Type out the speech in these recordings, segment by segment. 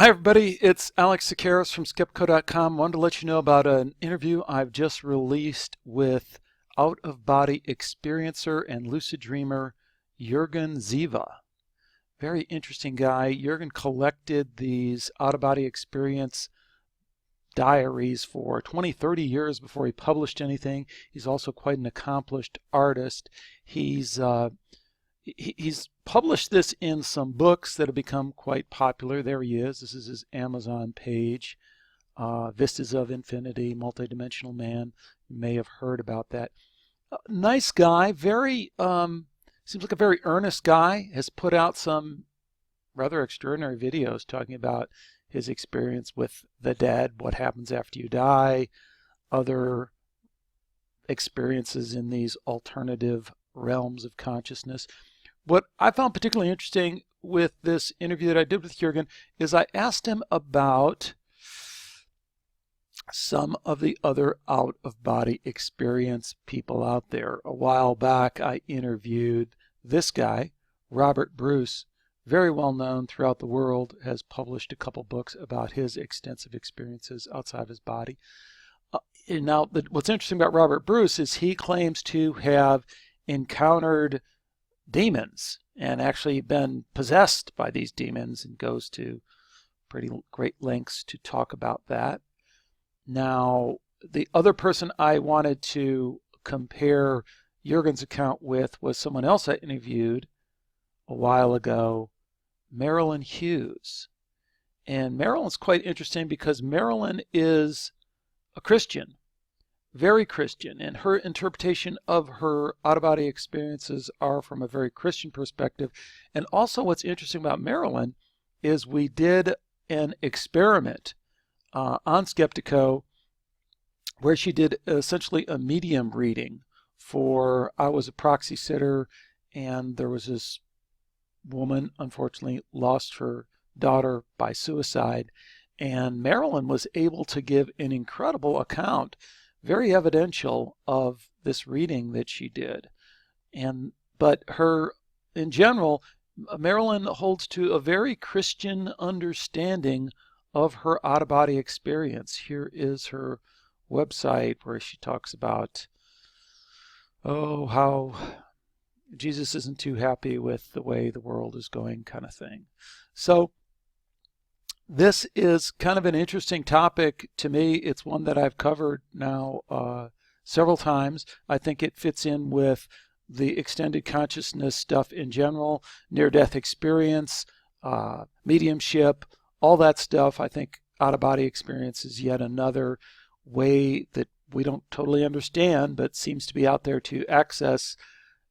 Hi, everybody. It's Alex Sakaris from Skeptiko.com. Wanted to let you know about an interview I've just released with out-of-body experiencer and lucid dreamer Jurgen Ziewe. Very interesting guy. Jurgen collected these out-of-body experience diaries for 20, 30 years before he published anything. He's also quite an accomplished artist. He's published this in some books that have become quite popular. There he is. This is his Amazon page. Vistas of Infinity, Multidimensional Man. You may have heard about that. Nice guy. Very, seems like a very earnest guy. Has put out some rather extraordinary videos talking about his experience with the dead, what happens after you die, other experiences in these alternative realms of consciousness. What I found particularly interesting with this interview that I did with Jurgen is I asked him about some of the other out-of-body experience people out there. A while back, I interviewed this guy, Robert Bruce, very well known throughout the world, has published a couple books about his extensive experiences outside of his body. Now, what's interesting about Robert Bruce is he claims to have encountered demons and actually been possessed by these demons and goes to pretty great lengths to talk about that. Now, the other person I wanted to compare Jurgen's account with was someone else I interviewed a while ago, Marilyn Hughes. And Marilyn's quite interesting because Marilyn is a Christian, very Christian, and her interpretation of her out-of-body experiences are from a very Christian perspective. And also what's interesting about Marilyn is we did an experiment on Skeptiko where she did essentially a medium reading for, I was a proxy sitter, and there was this woman, unfortunately, lost her daughter by suicide. And Marilyn was able to give an incredible account, very evidential, of this reading that she did. But in general, Marilyn holds to a very Christian understanding of her out-of-body experience. Here is her website where she talks about, how Jesus isn't too happy with the way the world is going, kind of thing. So this is kind of an interesting topic to me. It's one that I've covered now several times. I think it fits in with the extended consciousness stuff in general, near-death experience, mediumship, all that stuff. I think out-of-body experience is yet another way that we don't totally understand, but seems to be out there to access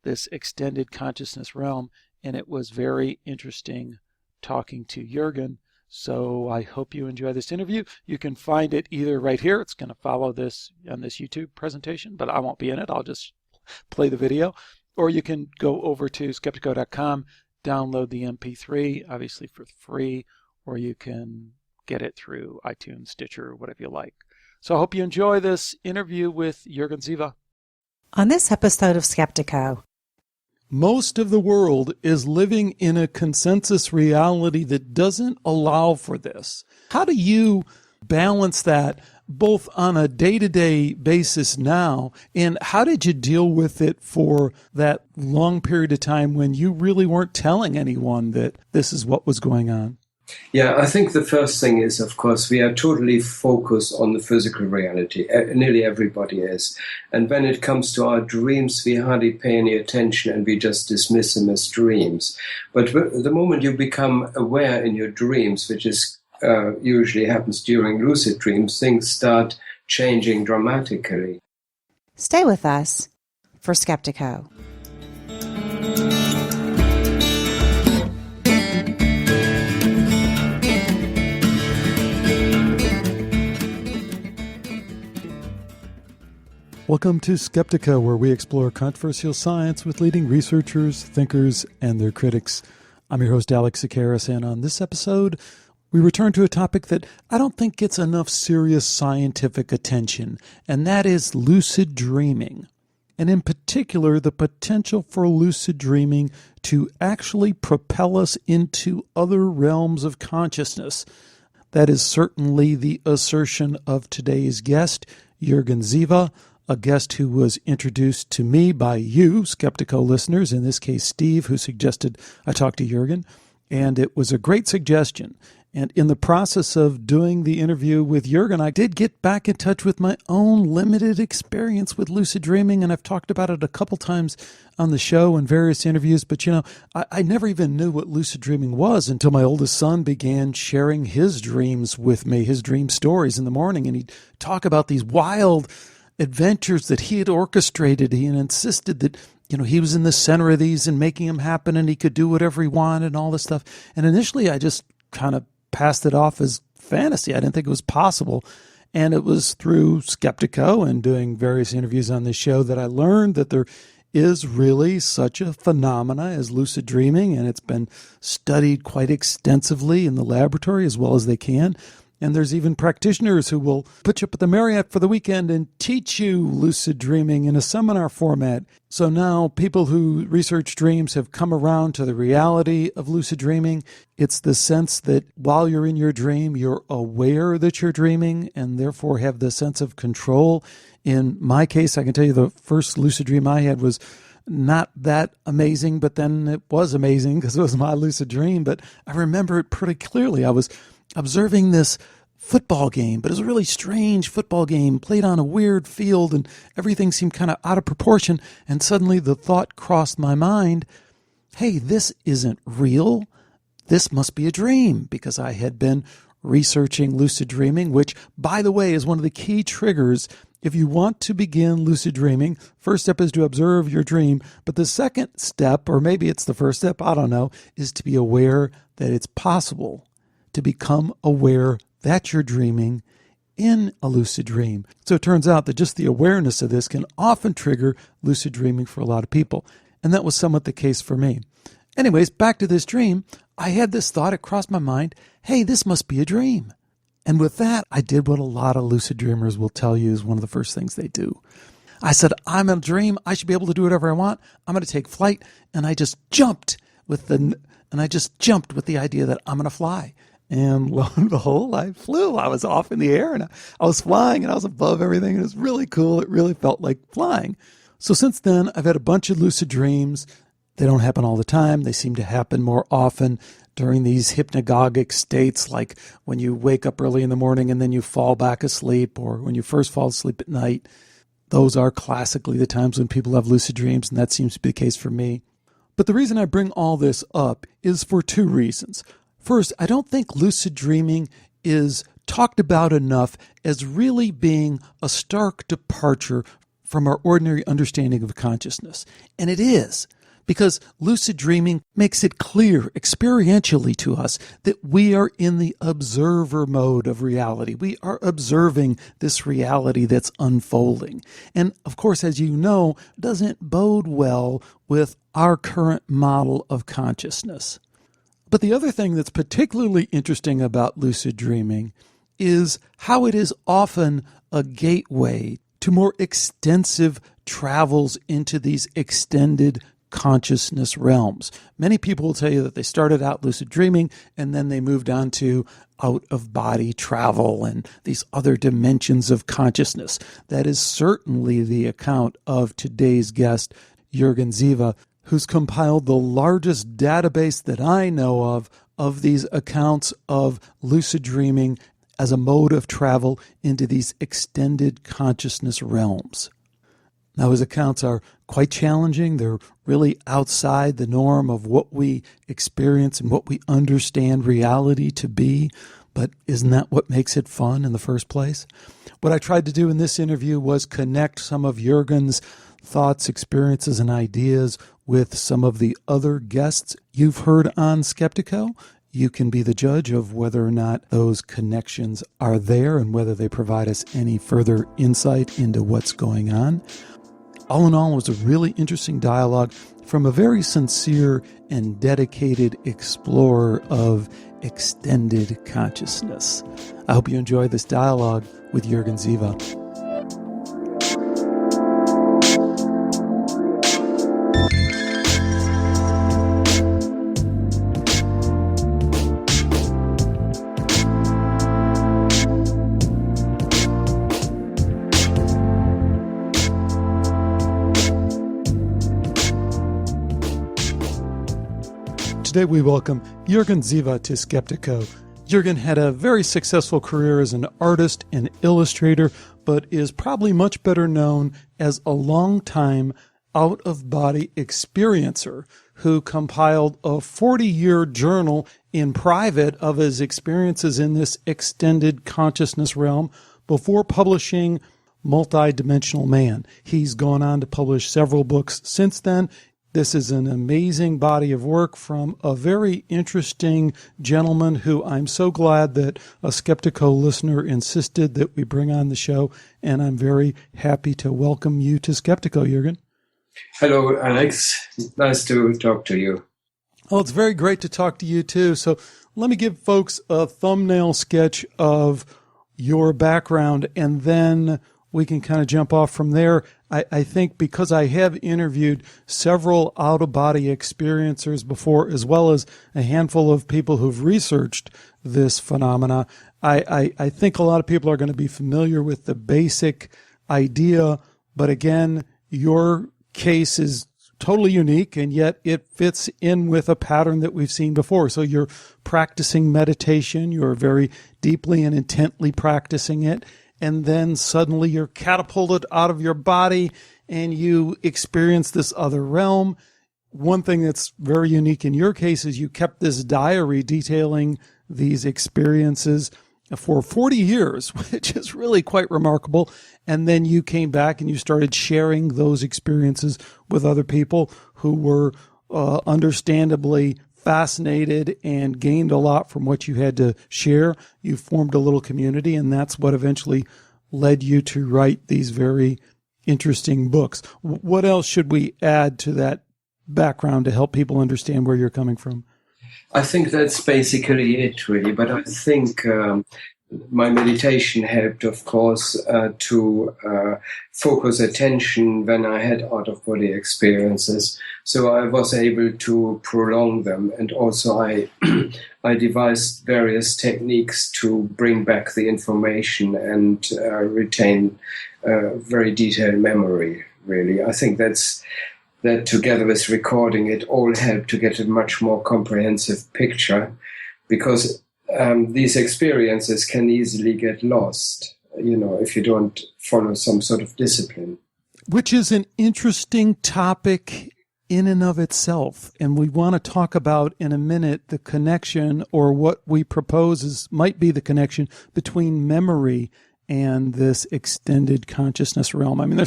this extended consciousness realm. And it was very interesting talking to Jurgen. So I hope you enjoy this interview. You can find it either right here. It's going to follow this on this YouTube presentation, but I won't be in it. I'll just play the video. Or you can go over to Skeptiko.com, download the MP3, obviously for free, or you can get it through iTunes, Stitcher, whatever you like. So I hope you enjoy this interview with Jurgen Ziewe. On this episode of Skeptiko, most of the world is living in a consensus reality that doesn't allow for this. How do you balance that both on a day-to-day basis now, and how did you deal with it for that long period of time when you really weren't telling anyone that this is what was going on? Yeah, I think the first thing is, of course, we are totally focused on the physical reality. Nearly everybody is. And when it comes to our dreams, we hardly pay any attention and we just dismiss them as dreams. But the moment you become aware in your dreams, which is usually happens during lucid dreams, things start changing dramatically. stay with us for Skeptiko. Welcome to Skeptiko, where we explore controversial science with leading researchers, thinkers, and their critics. I'm your host, Alex Sakaris, and on this episode, we return to a topic that I don't think gets enough serious scientific attention, and that is lucid dreaming. And in particular, the potential for lucid dreaming to actually propel us into other realms of consciousness. That is certainly the assertion of today's guest, Jurgen Ziewe, a guest who was introduced to me by you, Skeptiko listeners, in this case Steve, who suggested I talk to Jurgen, and it was a great suggestion. And in the process of doing the interview with Jurgen, I did get back in touch with my own limited experience with lucid dreaming, and I've talked about it a couple times on the show and various interviews, but I never even knew what lucid dreaming was until my oldest son began sharing his dreams with me, his dream stories in the morning, and he'd talk about these wild adventures that he had orchestrated. He insisted that he was in the center of these and making them happen, and he could do whatever he wanted and all this stuff. And initially I just kind of passed it off as fantasy. I didn't think it was possible. And it was through Skeptiko and doing various interviews on this show that I learned that there is really such a phenomena as lucid dreaming, and it's been studied quite extensively in the laboratory as well as they can. And there's even practitioners who will put you up at the Marriott for the weekend and teach you lucid dreaming in a seminar format. So now people who research dreams have come around to the reality of lucid dreaming. It's the sense that while you're in your dream, you're aware that you're dreaming and therefore have the sense of control. In my case, I can tell you the first lucid dream I had was not that amazing, but then it was amazing because it was my lucid dream. But I remember it pretty clearly. I was observing this football game, but it was a really strange football game played on a weird field, and everything seemed kind of out of proportion. And suddenly the thought crossed my mind, hey, this isn't real. This must be a dream, because I had been researching lucid dreaming, which, by the way, is one of the key triggers. If you want to begin lucid dreaming, first step is to observe your dream. But the second step, or maybe it's the first step, I don't know, is to be aware that it's possible to become aware that you're dreaming in a lucid dream. So it turns out that just the awareness of this can often trigger lucid dreaming for a lot of people. And that was somewhat the case for me. Anyways, back to this dream. I had this thought, it crossed my mind, hey, this must be a dream. And with that, I did what a lot of lucid dreamers will tell you is one of the first things they do. I said, I'm in a dream. I should be able to do whatever I want. I'm going to take flight. And I just jumped with the idea that I'm going to fly. And lo and behold, I flew. I was off in the air and I was flying and I was above everything. And it was really cool. It really felt like flying. So since then, I've had a bunch of lucid dreams. They don't happen all the time. They seem to happen more often during these hypnagogic states, like when you wake up early in the morning and then you fall back asleep, or when you first fall asleep at night. Those are classically the times when people have lucid dreams, and that seems to be the case for me. But the reason I bring all this up is for two reasons. First, I don't think lucid dreaming is talked about enough as really being a stark departure from our ordinary understanding of consciousness. And it is, because lucid dreaming makes it clear experientially to us that we are in the observer mode of reality. We are observing this reality that's unfolding. And of course, as you know, doesn't bode well with our current model of consciousness. But the other thing that's particularly interesting about lucid dreaming is how it is often a gateway to more extensive travels into these extended consciousness realms. Many people will tell you that they started out lucid dreaming and then they moved on to out-of-body travel and these other dimensions of consciousness. That is certainly the account of today's guest, Jurgen Ziewe, who's compiled the largest database that I know of these accounts of lucid dreaming as a mode of travel into these extended consciousness realms. Now, his accounts are quite challenging. They're really outside the norm of what we experience and what we understand reality to be. But isn't that what makes it fun in the first place? What I tried to do in this interview was connect some of Jurgen's thoughts, experiences, and ideas with some of the other guests you've heard on Skeptiko. You can be the judge of whether or not those connections are there and whether they provide us any further insight into what's going on. All in all, it was a really interesting dialogue from a very sincere and dedicated explorer of extended consciousness. I hope you enjoy this dialogue with Jurgen Ziewe. Today we welcome Jurgen Ziewe to Skeptiko. Jurgen had a very successful career as an artist and illustrator, but is probably much better known as a long-time out-of-body experiencer who compiled a 40-year journal in private of his experiences in this extended consciousness realm before publishing Multidimensional Man. He's gone on to publish several books since then. This is an amazing body of work from a very interesting gentleman who I'm so glad that a Skeptiko listener insisted that we bring on the show, and I'm very happy to welcome you to Skeptiko, Jurgen. Hello, Alex. Nice to talk to you. Oh, it's very great to talk to you too. So let me give folks a thumbnail sketch of your background, and then we can kind of jump off from there. I think because I have interviewed several out-of-body experiencers before, as well as a handful of people who've researched this phenomena, I think a lot of people are going to be familiar with the basic idea. But again, your case is totally unique, and yet it fits in with a pattern that we've seen before. So you're practicing meditation, you're very deeply and intently practicing it, and then suddenly you're catapulted out of your body and you experience this other realm. One thing that's very unique in your case is you kept this diary detailing these experiences for 40 years, which is really quite remarkable. And then you came back and you started sharing those experiences with other people who were understandably fascinated and gained a lot from what you had to share. You formed a little community, and that's what eventually led you to write these very interesting books. What else should we add to that background to help people understand where you're coming from? I think that's basically it, really. But I think my meditation helped, of course, to focus attention when I had out-of-body experiences. So I was able to prolong them. And also I devised various techniques to bring back the information and retain very detailed memory, really. I think that together with recording, it all helped to get a much more comprehensive picture, because these experiences can easily get lost, if you don't follow some sort of discipline. Which is an interesting topic in and of itself. And we want to talk about in a minute the connection, or what we propose might be the connection between memory and this extended consciousness realm. I mean,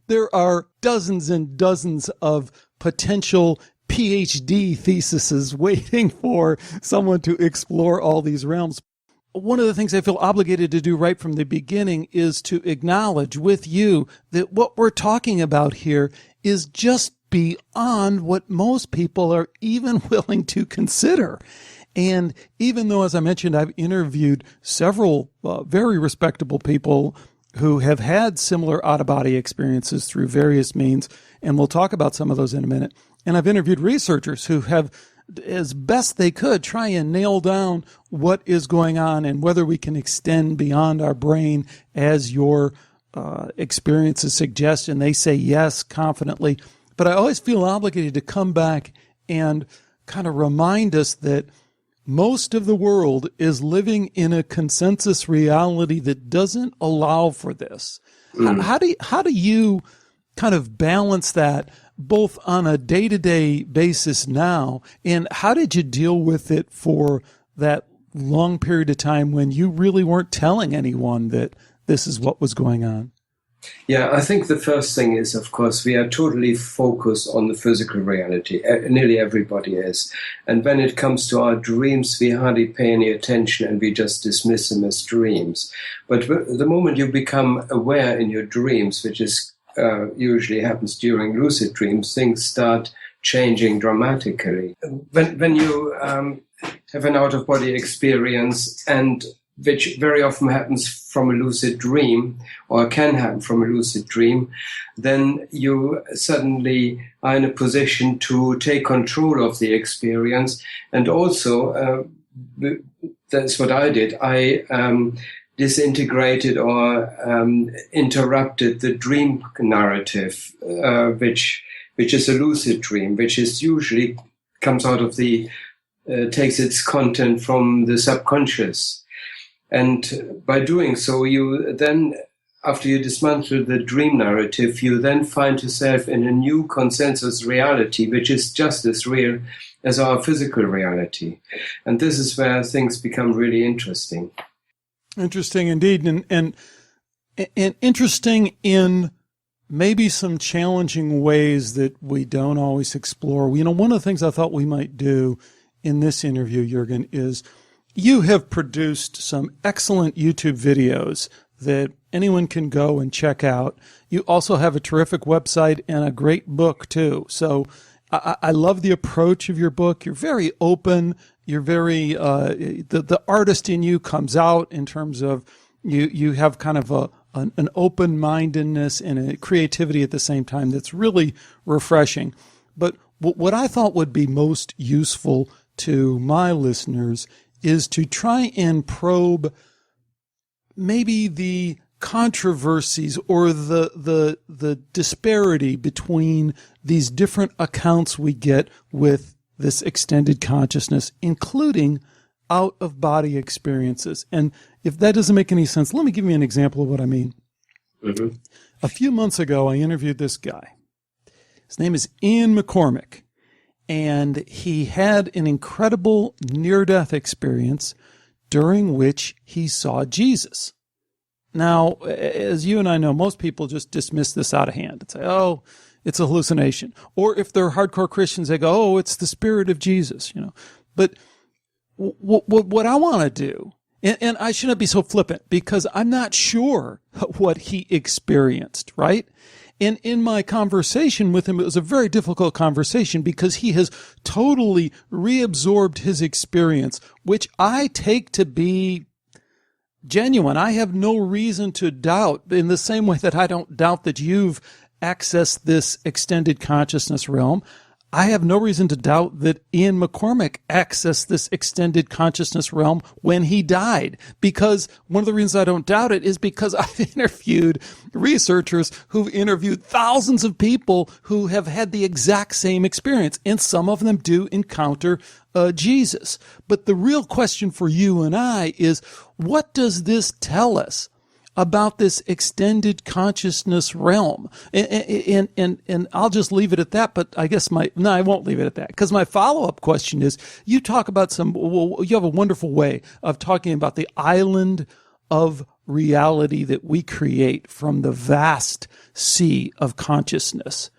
there are dozens and dozens of potential PhD theses waiting for someone to explore all these realms. One of the things I feel obligated to do right from the beginning is to acknowledge with you that what we're talking about here is just beyond what most people are even willing to consider. And even though, as I mentioned, I've interviewed several very respectable people who have had similar out-of-body experiences through various means, and we'll talk about some of those in a minute. And I've interviewed researchers who have, as best they could, try and nail down what is going on and whether we can extend beyond our brain as your experiences suggest. And they say yes, confidently. But I always feel obligated to come back and kind of remind us that most of the world is living in a consensus reality that doesn't allow for this. How do you kind of balance that both on a day-to-day basis now, and how did you deal with it for that long period of time when you really weren't telling anyone that this is what was going on? Yeah, I think the first thing is, of course, we are totally focused on the physical reality. Nearly everybody is. And when it comes to our dreams, we hardly pay any attention and we just dismiss them as dreams. But the moment you become aware in your dreams, which is usually happens during lucid dreams, things start changing dramatically. When you have an out-of-body experience, and which very often happens from a lucid dream, or can happen from a lucid dream, then you suddenly are in a position to take control of the experience. And also, that's what I did. I disintegrated or interrupted the dream narrative, which is a lucid dream, which is usually comes out of takes its content from the subconscious. And by doing so, you then, after you dismantle the dream narrative, you then find yourself in a new consensus reality, which is just as real as our physical reality. And this is where things become really interesting. Interesting indeed. And interesting in maybe some challenging ways that we don't always explore. One of the things I thought we might do in this interview, Jurgen, is you have produced some excellent YouTube videos that anyone can go and check out. You also have a terrific website and a great book too. So I love the approach of your book. You're very open. You're very, the artist in you comes out in terms of you have kind of an open-mindedness and a creativity at the same time that's really refreshing. But what I thought would be most useful to my listeners is to try and probe maybe the controversies or the disparity between these different accounts we get with this extended consciousness, including out-of-body experiences. And if that doesn't make any sense, let me give you an example of what I mean. Mm-hmm. A few months ago, I interviewed this guy. His name is Ian McCormick, and he had an incredible near-death experience during which he saw Jesus. Now, as you and I know, most people just dismiss this out of hand and say, oh, it's a hallucination. Or if they're hardcore Christians, they go, oh, it's the spirit of Jesus, But what I want to do, and I shouldn't be so flippant because I'm not sure what he experienced, right? And in my conversation with him, it was a very difficult conversation because he has totally reabsorbed his experience, which I take to be genuine. I have no reason to doubt, in the same way that I don't doubt that you've accessed this extended consciousness realm. I have no reason to doubt that Ian McCormick accessed this extended consciousness realm when he died, because one of the reasons I don't doubt it is because I've interviewed researchers who've interviewed thousands of people who have had the exact same experience, and some of them do encounter Jesus. But the real question for you and I is, what does this tell us about this extended consciousness realm? And I'll just leave it at that, but I guess I won't leave it at that, because my follow-up question is, you talk about you have a wonderful way of talking about the island of reality that we create from the vast sea of consciousness.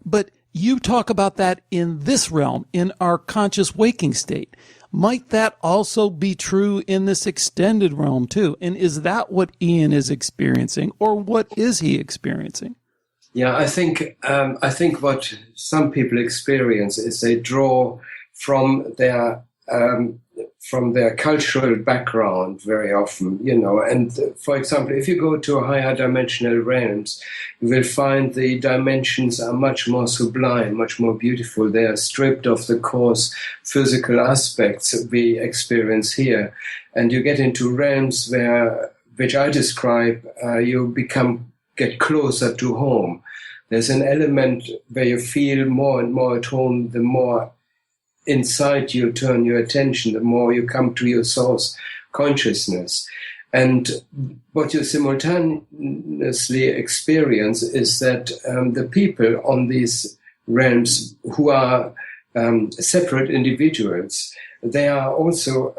But you talk about that in this realm, in our conscious waking state. Might that also be true in this extended realm too? And is that what Ian is experiencing, or what is he experiencing? Yeah, I think what some people experience is they draw from their cultural background very often, And for example, if you go to higher dimensional realms, you will find the dimensions are much more sublime, much more beautiful. They are stripped of the coarse physical aspects we experience here. And you get into realms which I describe, you get closer to home. There's an element where you feel more and more at home, the more inside you turn your attention, the more you come to your source consciousness. And what you simultaneously experience is that the people on these realms who are separate individuals, they are also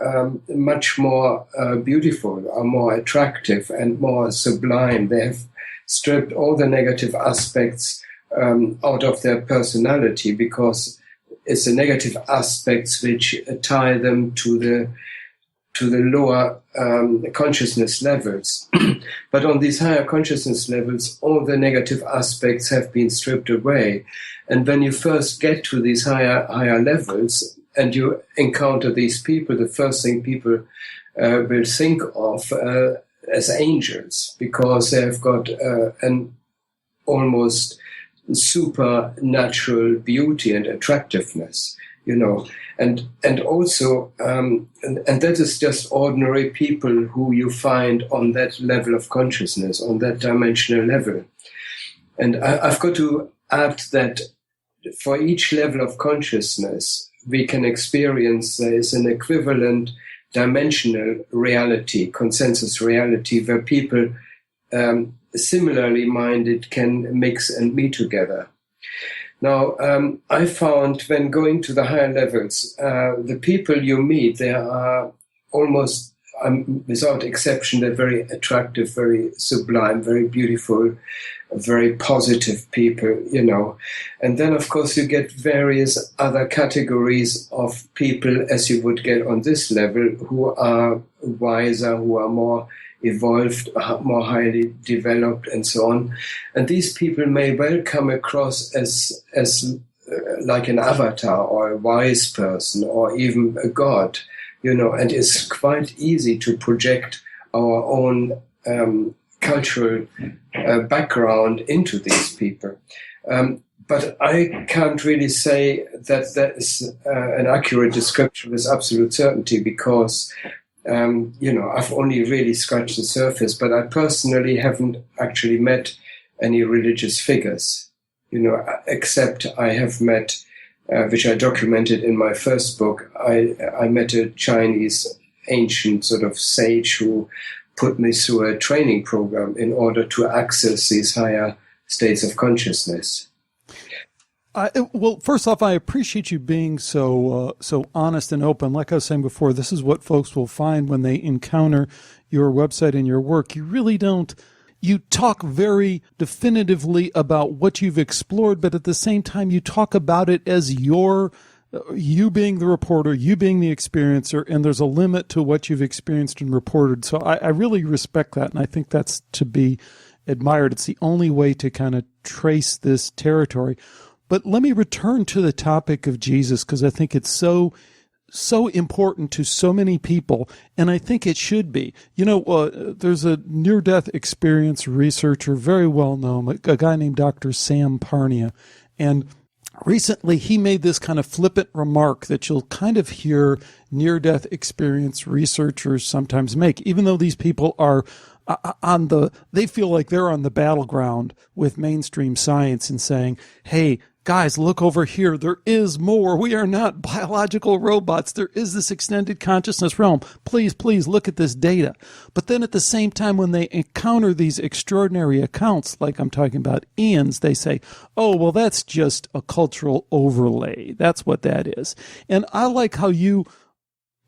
much more beautiful, are more attractive and more sublime. They have stripped all the negative aspects out of their personality, because it's the negative aspects which tie them to the lower consciousness levels. But on these higher consciousness levels, all the negative aspects have been stripped away. And when you first get to these higher levels and you encounter these people, the first thing people will think of as angels, because they have got an almost supernatural beauty and attractiveness, and also and that is just ordinary people who you find on that level of consciousness, on that dimensional level. And I've got to add that for each level of consciousness, we can experience there is an equivalent dimensional reality, consensus reality, where people similarly minded can mix and meet together. Now, I found when going to the higher levels, the people you meet, they are almost, without exception, they're very attractive, very sublime, very beautiful, very positive people, And then, of course, you get various other categories of people, as you would get on this level, who are wiser, who are more evolved, more highly developed, and so on. And these people may well come across as like an avatar or a wise person or even a god, and it's quite easy to project our own cultural background into these people. But I can't really say that that is an accurate description with absolute certainty because I've only really scratched the surface, but I personally haven't actually met any religious figures, except I have met, which I documented in my first book, I met a Chinese ancient sort of sage who put me through a training program in order to access these higher states of consciousness. Well, first off, I appreciate you being so honest and open. Like I was saying before, this is what folks will find when they encounter your website and your work. You really don't. You talk very definitively about what you've explored, but at the same time, you talk about it as you being the reporter, you being the experiencer, and there's a limit to what you've experienced and reported. So I really respect that, and I think that's to be admired. It's the only way to kind of trace this territory. But let me return to the topic of Jesus, because I think it's so important to so many people, and I think it should be. There's a near-death experience researcher, very well known, a guy named Dr. Sam Parnia, and recently he made this kind of flippant remark that you'll kind of hear near-death experience researchers sometimes make, even though these people are they feel like they're on the battleground with mainstream science and saying, hey, guys, look over here. There is more. We are not biological robots. There is this extended consciousness realm. Please look at this data. But then at the same time, when they encounter these extraordinary accounts, like I'm talking about Ian's, they say, oh, well, that's just a cultural overlay. That's what that is. And I like how you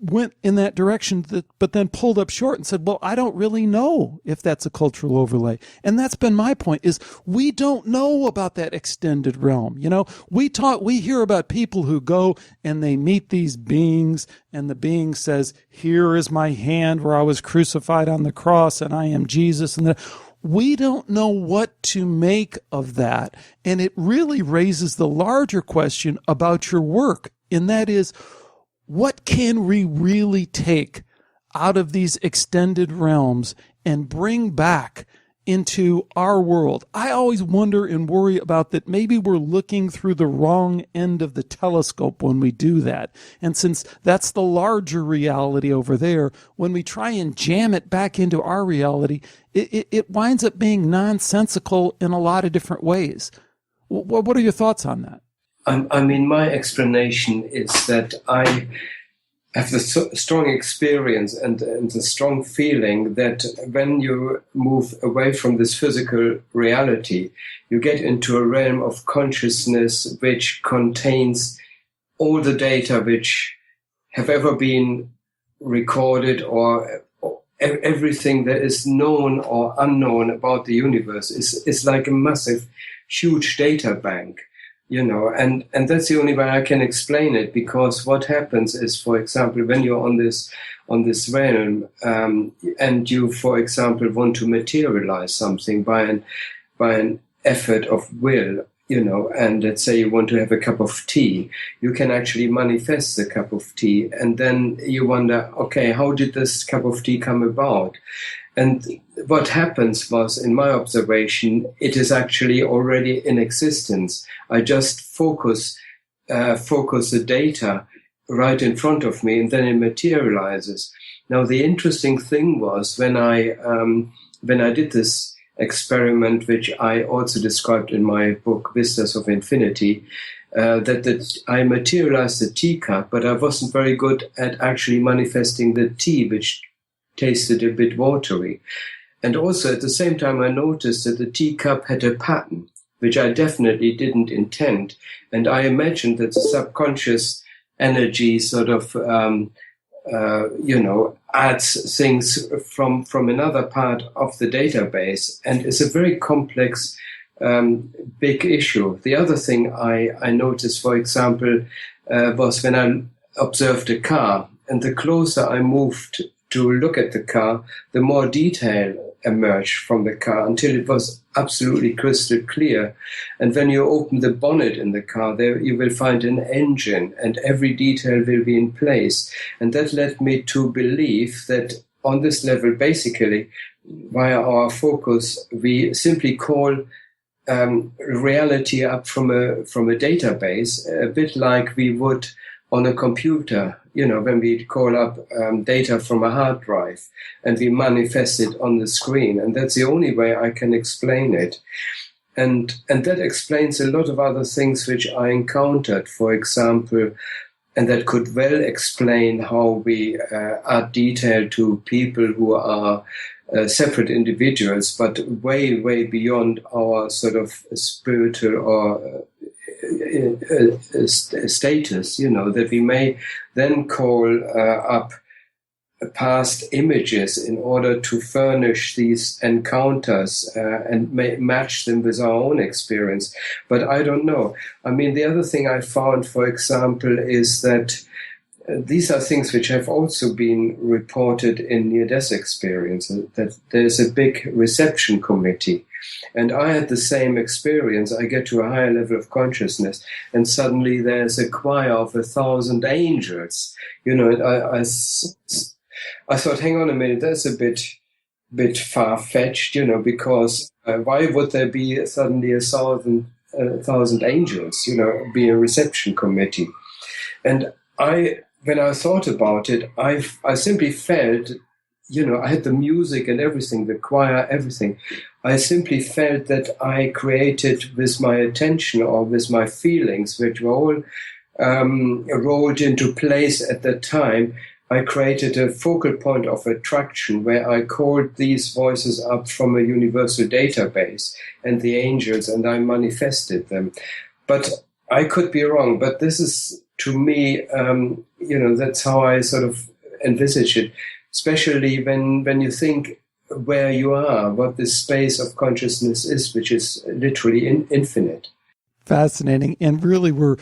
went in that direction, but then pulled up short and said, well, I don't really know if that's a cultural overlay. And that's been my point, is we don't know about that extended realm. We hear about people who go and they meet these beings, and the being says, here is my hand where I was crucified on the cross and I am Jesus. And we don't know what to make of that. And it really raises the larger question about your work. And that is, what can we really take out of these extended realms and bring back into our world? I always wonder and worry about that. Maybe we're looking through the wrong end of the telescope when we do that. And since that's the larger reality over there, when we try and jam it back into our reality, it winds up being nonsensical in a lot of different ways. What are your thoughts on that? My explanation is that I have the strong experience and the strong feeling that when you move away from this physical reality, you get into a realm of consciousness which contains all the data which have ever been recorded, or everything that is known or unknown about the universe is like a massive, huge data bank. And that's the only way I can explain it, because what happens is, for example, when you're on this realm, and you, for example, want to materialize something by an effort of will, and let's say you want to have a cup of tea, you can actually manifest the cup of tea, and then you wonder, okay, how did this cup of tea come about? And what happens was, in my observation, it is actually already in existence. I just focus the data right in front of me, and then it materializes. Now, the interesting thing was when I did this experiment, which I also described in my book, Vistas of Infinity, that I materialized the teacup, but I wasn't very good at actually manifesting the tea, which tasted a bit watery. And also at the same time, I noticed that the teacup had a pattern, which I definitely didn't intend. And I imagined that the subconscious energy sort of, adds things from another part of the database. And it's a very complex, big issue. The other thing I noticed, for example, was when I observed a car, and the closer I moved to look at the car, the more detail emerged from the car until it was absolutely crystal clear. And when you open the bonnet in the car, there you will find an engine, and every detail will be in place. And that led me to believe that on this level, basically, via our focus, we simply call reality up from a database, a bit like we would on a computer, when we call up data from a hard drive and we manifest it on the screen. And that's the only way I can explain it. And that explains a lot of other things which I encountered, for example, and that could well explain how we add detail to people who are separate individuals, but way, way beyond our sort of spiritual or status, that we may then call up past images in order to furnish these encounters and match them with our own experience. But I don't know. I mean, the other thing I found, for example, is that these are things which have also been reported in near-death experiences, that there's a big reception committee. And I had the same experience. I get to a higher level of consciousness, and suddenly there's a choir of 1,000 angels. I thought, hang on a minute, that's a bit far-fetched, because why would there be suddenly 1,000 angels, be a reception committee? And when I thought about it, I simply felt, I had the music and everything, the choir, everything. I simply felt that I created with my attention or with my feelings, which were all rolled into place at that time, I created a focal point of attraction where I called these voices up from a universal database and the angels, and I manifested them. But I could be wrong, but this is, to me, that's how I sort of envisage it, especially when you think where you are, what this space of consciousness is, which is literally infinite. Fascinating. And really, we're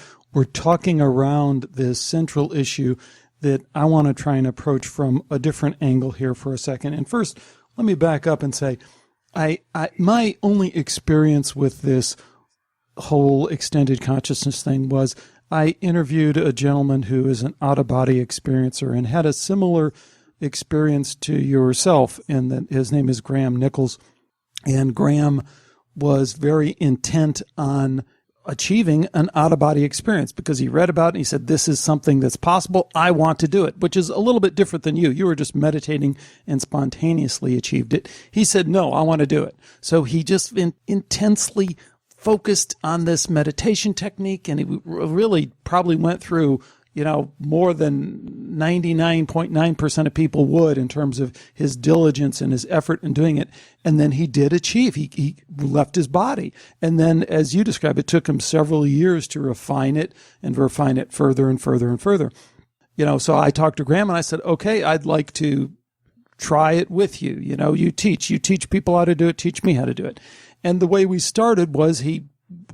talking around this central issue that I want to try and approach from a different angle here for a second. And first, let me back up and say, my only experience with this whole extended consciousness thing was I interviewed a gentleman who is an out-of-body experiencer and had a similar experience to yourself, and that his name is Graham Nichols. And Graham was very intent on achieving an out-of-body experience because he read about it and he said, this is something that's possible. I want to do it, which is a little bit different than you. You were just meditating and spontaneously achieved it. He said, no, I want to do it. So he just intensely focused on this meditation technique, and he really probably went through, more than 99.9% of people would in terms of his diligence and his effort in doing it. And then he did achieve. He left his body. And then, as you describe, it took him several years to refine it and refine it further and further and further. So I talked to Graham and I said, okay, I'd like to try it with you. You teach people how to do it, teach me how to do it. And the way we started was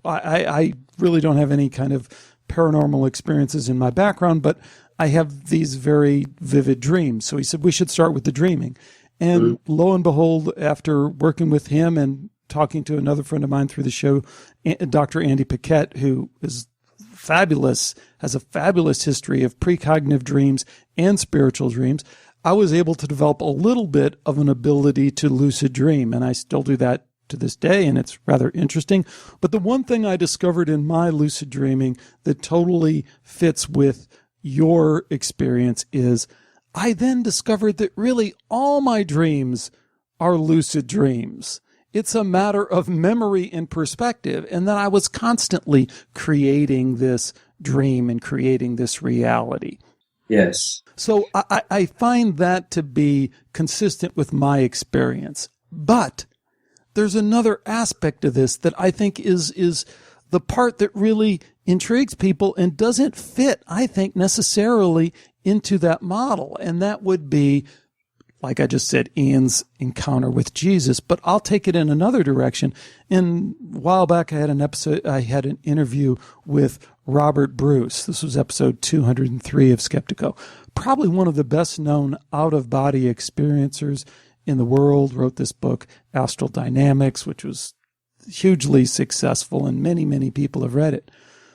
I really don't have any kind of paranormal experiences in my background, but I have these very vivid dreams. So he said, we should start with the dreaming. And lo and behold, after working with him and talking to another friend of mine through the show, Dr. Andy Paquette, who is fabulous, has a fabulous history of precognitive dreams and spiritual dreams, I was able to develop a little bit of an ability to lucid dream. And I still do that to this day, and it's rather interesting. But the one thing I discovered in my lucid dreaming that totally fits with your experience is I then discovered that really all my dreams are lucid dreams. it's a matter of memory and perspective. And then I was constantly creating this dream and creating this reality. Yes. So I find that to be consistent with my experience. But there's another aspect of this that I think is the part that really intrigues people and doesn't fit, I think, necessarily into that model. And that would be, like I just said, Ian's encounter with Jesus. But I'll take it in another direction. And a while back, I had an interview with Robert Bruce. This was episode 203 of Skeptiko. Probably one of the best known out-of-body experiencers in the world. Wrote this book, Astral Dynamics, which was hugely successful, and many, many people have read it.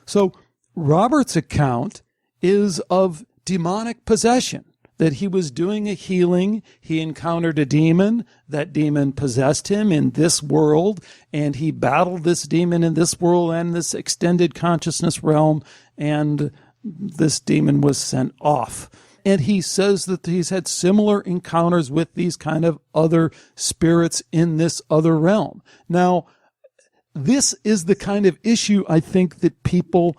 So Robert's account is of demonic possession, that he was doing a healing, he encountered a demon, that demon possessed him in this world, and he battled this demon in this world and this extended consciousness realm, and this demon was sent off. And he says that he's had similar encounters with these kind of other spirits in this other realm. Now, this is the kind of issue I think that people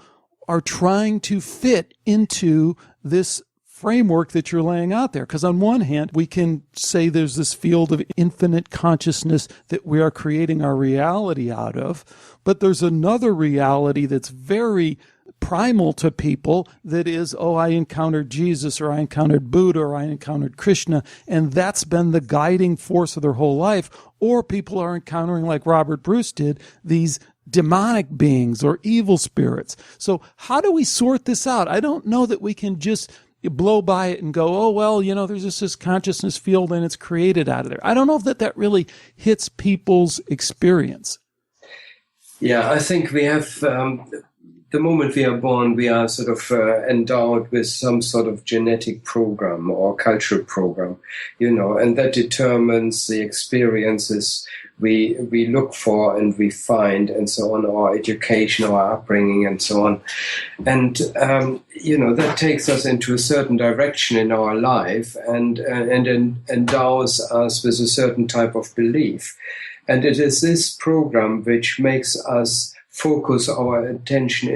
are trying to fit into this framework that you're laying out there. Because on one hand, we can say there's this field of infinite consciousness that we are creating our reality out of, but there's another reality that's very primal to people that is, oh, I encountered Jesus, or I encountered Buddha, or I encountered Krishna, and that's been the guiding force of their whole life. Or people are encountering, like Robert Bruce did, these demonic beings or evil spirits. So how do we sort this out? I don't know that we can just blow by it and go, oh, well, there's just this consciousness field and it's created out of there. I don't know if that really hits people's experience. Yeah, I think we have, the moment we are born, we are sort of endowed with some sort of genetic program or cultural program, and that determines the experiences we look for and we find, and so on, our education, our upbringing, and so on. And, that takes us into a certain direction in our life and endows us with a certain type of belief. And it is this program which makes us focus our attention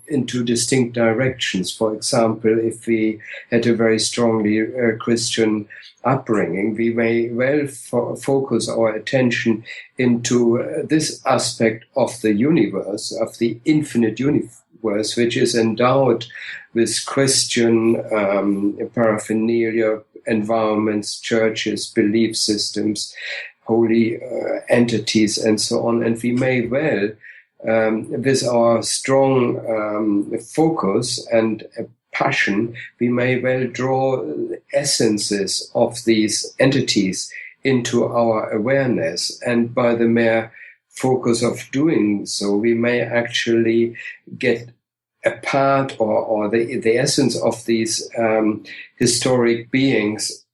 into distinct directions. For example, if we had a very strongly Christian upbringing, we may well focus our attention into this aspect of the universe, of the infinite universe, which is endowed with Christian paraphernalia, environments, churches, belief systems, holy entities, and so on. And we may well, with our strong focus and passion, we may well draw essences of these entities into our awareness. And by the mere focus of doing so, we may actually get a part or the essence of these historic beings,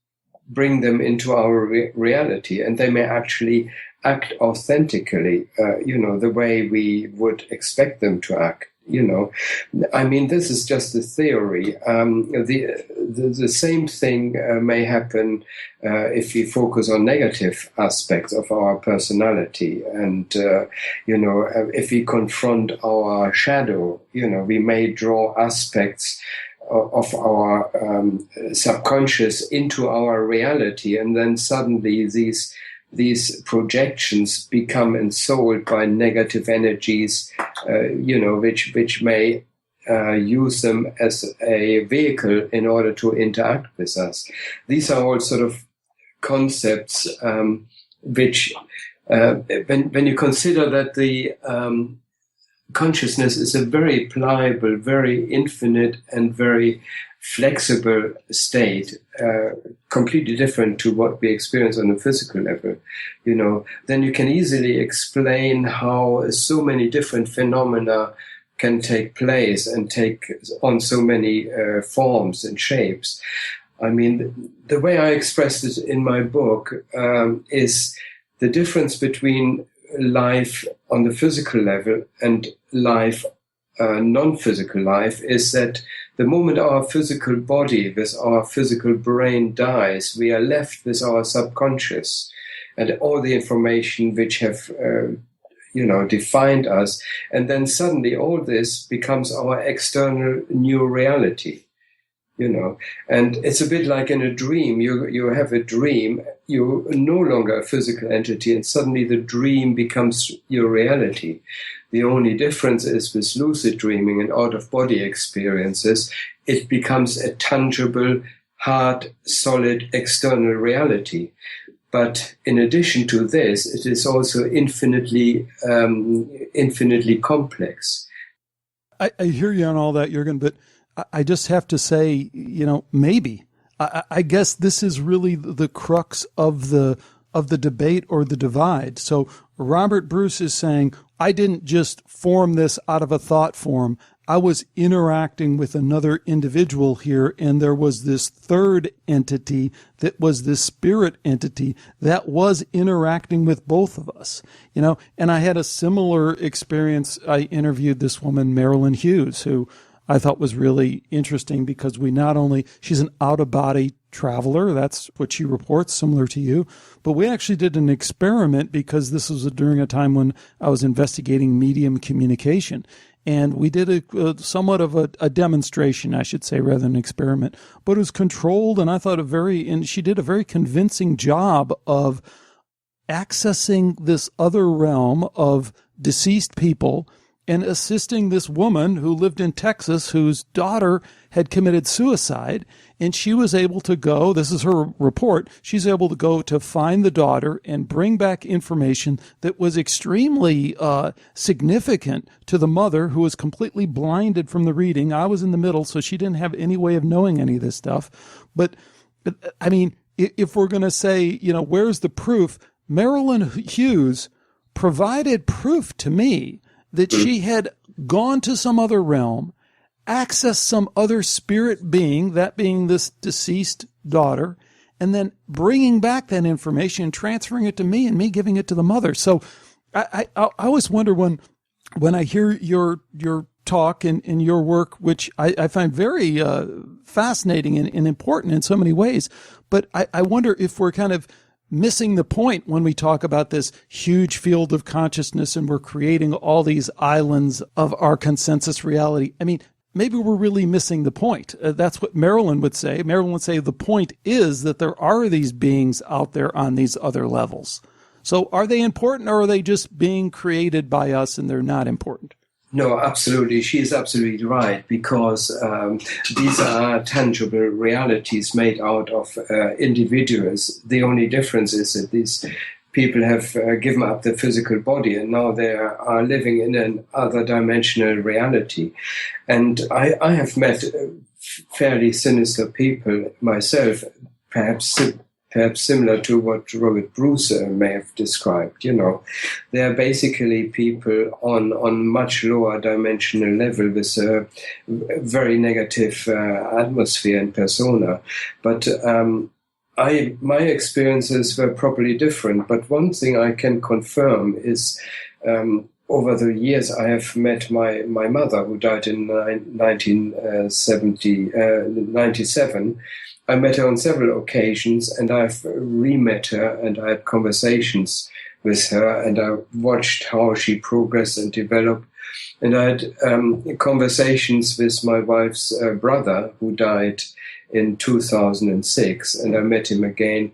bring them into our reality, and they may actually act authentically, the way we would expect them to act. I mean, this is just a theory. The same thing may happen if we focus on negative aspects of our personality, and if we confront our shadow, we may draw aspects of our subconscious into our reality, and then suddenly these projections become ensouled by negative energies, which may use them as a vehicle in order to interact with us. These are all sort of concepts which, when you consider that the consciousness is a very pliable, very infinite, and very flexible state, completely different to what we experience on a physical level, then you can easily explain how so many different phenomena can take place and take on so many forms and shapes. I mean, the way I expressed it in my book is the difference between life on the physical level and life, non-physical life, is that the moment our physical body with our physical brain dies, we are left with our subconscious. and all the information which have defined us. And then suddenly all this becomes our external new reality, and it's a bit like in a dream. You have a dream, you're no longer a physical entity, and suddenly the dream becomes your reality. The only difference is with lucid dreaming and out-of-body experiences, it becomes a tangible, hard, solid external reality. But in addition to this, it is also infinitely complex. I hear you on all that, Jurgen, but I just have to say, maybe. I guess this is really the crux of the debate or the divide. So Robert Bruce is saying, I didn't just form this out of a thought form. I was interacting with another individual here, and there was this third entity that was this spirit entity that was interacting with both of us, and I had a similar experience. I interviewed this woman, Marilyn Hughes, who I thought was really interesting because she's an out-of-body traveler. That's what she reports, similar to you. But we actually did an experiment because this was during a time when I was investigating medium communication. And we did somewhat of a demonstration, I should say, rather than an experiment. But it was controlled, and I thought and she did a very convincing job of accessing this other realm of deceased people and assisting this woman who lived in Texas whose daughter had committed suicide. And she was able to go, this is her report, she's able to go to find the daughter and bring back information that was extremely significant to the mother, who was completely blinded from the reading. I was in the middle, so she didn't have any way of knowing any of this stuff. But I mean, if we're going to say, where's the proof? Marilyn Hughes provided proof to me that she had gone to some other realm, accessed some other spirit being, that being this deceased daughter, and then bringing back that information and transferring it to me and me giving it to the mother. So I always wonder when I hear your talk and your work, which I find very fascinating and important in so many ways, but I wonder if we're kind of missing the point when we talk about this huge field of consciousness and we're creating all these islands of our consensus reality. I mean, maybe we're really missing the point. That's what Marilyn would say. Marilyn would say the point is that there are these beings out there on these other levels. So are they important, or are they just being created by us and they're not important? No, absolutely. She is absolutely right, because these are tangible realities made out of individuals. The only difference is that these people have given up the physical body and now they are living in an other dimensional reality. And I have met fairly sinister people myself, perhaps similar to what Robert Bruce may have described. They are basically people on much lower dimensional level with a very negative atmosphere and persona. But my experiences were probably different. But one thing I can confirm is over the years I have met my mother, who died in 1997. I met her on several occasions, and I've re-met her, and I had conversations with her, and I watched how she progressed and developed. And I had conversations with my wife's brother, who died in 2006, and I met him again.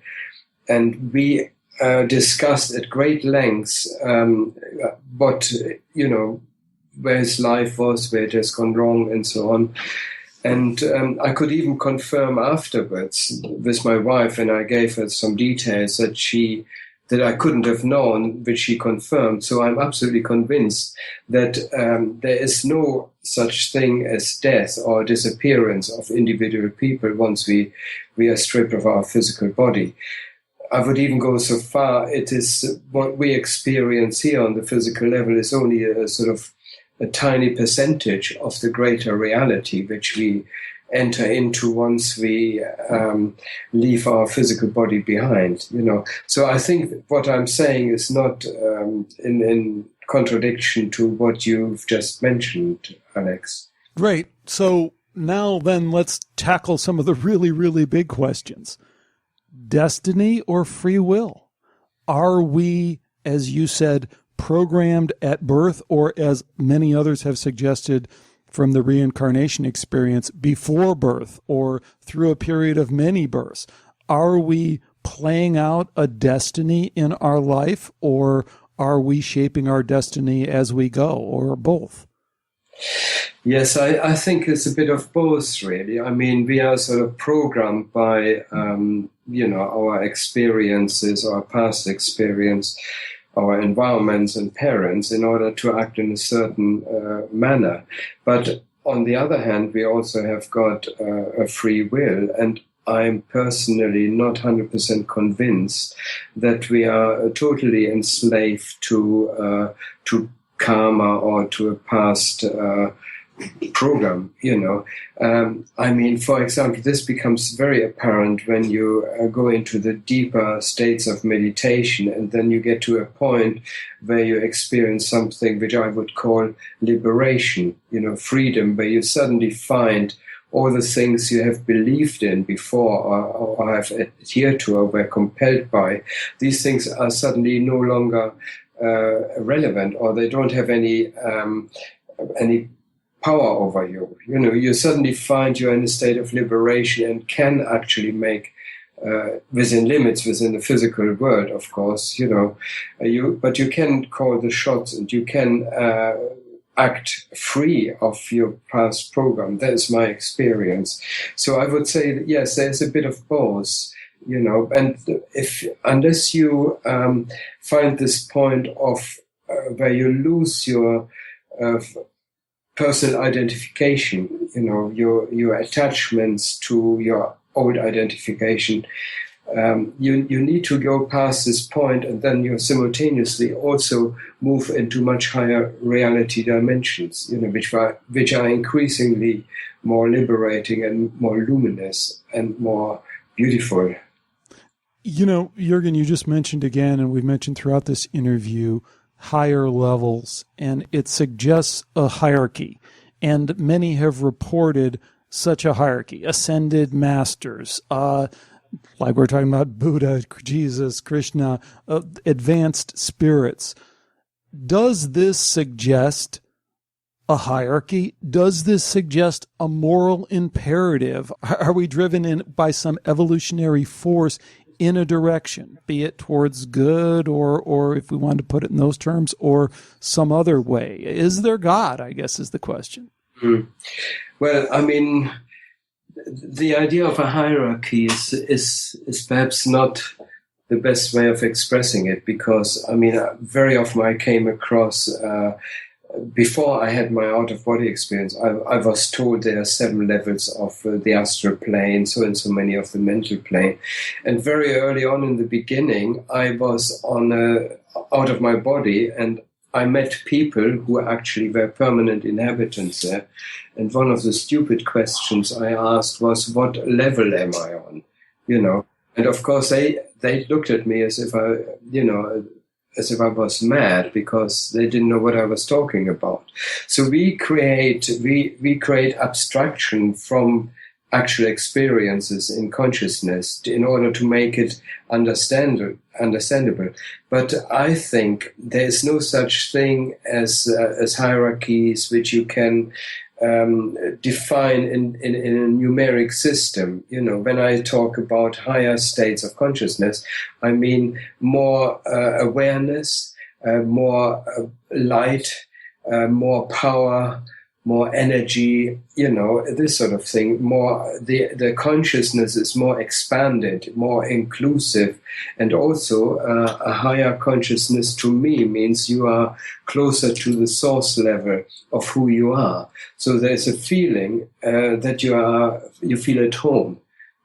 And we discussed at great lengths what, where his life was, where it has gone wrong, and so on. And I could even confirm afterwards with my wife, and I gave her some details that I couldn't have known, which she confirmed. So I'm absolutely convinced that there is no such thing as death or disappearance of individual people once we are stripped of our physical body. I would even go so far, it is what we experience here on the physical level is only a sort of a tiny percentage of the greater reality which we enter into once we leave our physical body behind. So I think what I'm saying is not in contradiction to what you've just mentioned, Alex. Great. So now then let's tackle some of the really, really big questions. Destiny or free will? Are we, as you said, programmed at birth, or as many others have suggested from the reincarnation experience, before birth or through a period of many births? Are we playing out a destiny in our life, or are we shaping our destiny as we go, or both? Yes, I think it's a bit of both, really. I mean, we are sort of programmed by, our experiences, our past experience, our environments and parents in order to act in a certain manner. But on the other hand, we also have got a free will, and I'm personally not 100% convinced that we are totally enslaved to karma or to a past program, I mean, for example, this becomes very apparent when you go into the deeper states of meditation, and then you get to a point where you experience something which I would call liberation, freedom, where you suddenly find all the things you have believed in before or have adhered to or were compelled by. These things are suddenly no longer relevant, or they don't have any power over you. You suddenly find you're in a state of liberation and can actually make, within limits, within the physical world, of course, but you can call the shots, and you can act free of your past program. That is my experience. So I would say that, yes, there's a bit of both. And unless you find this point of where you lose your personal identification, your attachments to your old identification, you need to go past this point, and then you simultaneously also move into much higher reality dimensions, which are increasingly more liberating and more luminous and more beautiful. Jurgen, you just mentioned again, and we've mentioned throughout this interview, higher levels, and it suggests a hierarchy. And many have reported such a hierarchy: ascended masters, like we're talking about Buddha, Jesus, Krishna, advanced spirits. Does this suggest a hierarchy? Does this suggest a moral imperative? Are we driven in by some evolutionary force in a direction, be it towards good, or if we want to put it in those terms, or some other way? Is there God, I guess, is the question. Well, I mean, the idea of a hierarchy is perhaps not the best way of expressing it, because, I mean, very often I came across, before I had my out-of-body experience, I was told there are 7 levels of the astral plane, so and so many of the mental plane. And very early on in the beginning, I was out of my body, and I met people who actually were permanent inhabitants there. And one of the stupid questions I asked was, what level am I on? And of course they looked at me as if I was mad, because they didn't know what I was talking about. So we create abstraction from actual experiences in consciousness in order to make it understandable. But I think there is no such thing as hierarchies which you can define in a numeric system. When I talk about higher states of consciousness, I mean more awareness, more light, more power, more energy, this sort of thing. More the consciousness is more expanded, more inclusive, and also a higher consciousness to me means you are closer to the source level of who you are. So there's a feeling that you feel at home,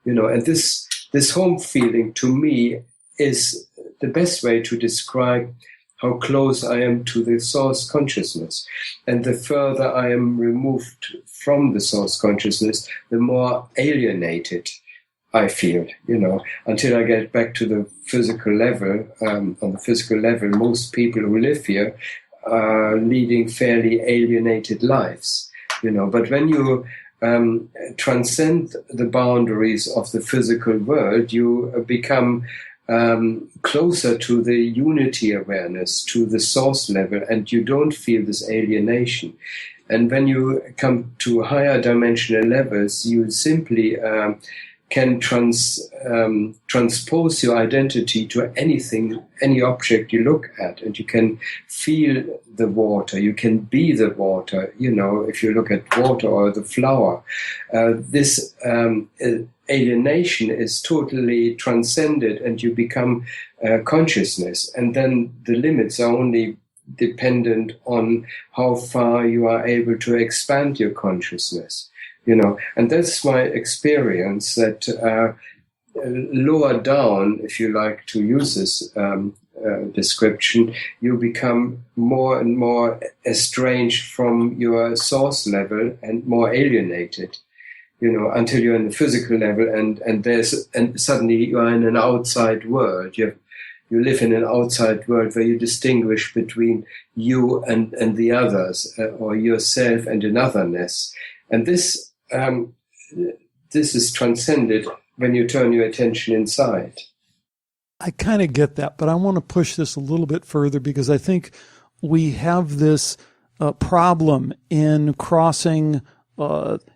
and this home feeling to me is the best way to describe how close I am to the source consciousness. And the further I am removed from the source consciousness, the more alienated I feel, until I get back to the physical level. On the physical level, most people who live here are leading fairly alienated lives, But when you transcend the boundaries of the physical world, you become closer to the unity awareness, to the source level, and you don't feel this alienation. And when you come to higher dimensional levels, you simply can transpose your identity to anything, any object you look at, and you can feel the water, you can be the water, if you look at water or the flower. This alienation is totally transcended, and you become consciousness, and then the limits are only dependent on how far you are able to expand your consciousness. And that's my experience, that lower down, if you like to use this description, you become more and more estranged from your source level and more alienated, until you're in the physical level, and suddenly you are in an outside world. You live in an outside world where you distinguish between you and the others, or yourself and anotherness. And this is transcended when you turn your attention inside. I kind of get that, but I want to push this a little bit further, because I think we have this problem in crossing,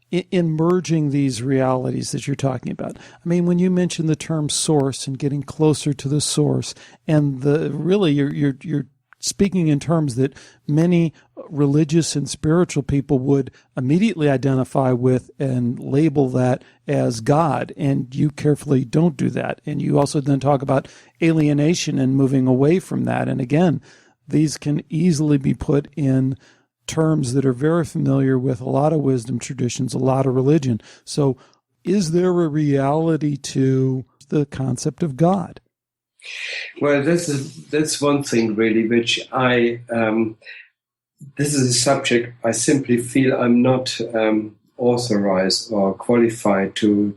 in merging these realities that you're talking about. I mean, when you mention the term source and getting closer to the source, and you're speaking in terms that many religious and spiritual people would immediately identify with and label that as God, and you carefully don't do that. And you also then talk about alienation and moving away from that. And again, these can easily be put in terms that are very familiar with a lot of wisdom traditions, a lot of religion. So is there a reality to the concept of God? Well, that's one thing really, which this is a subject I simply feel I'm not authorized or qualified to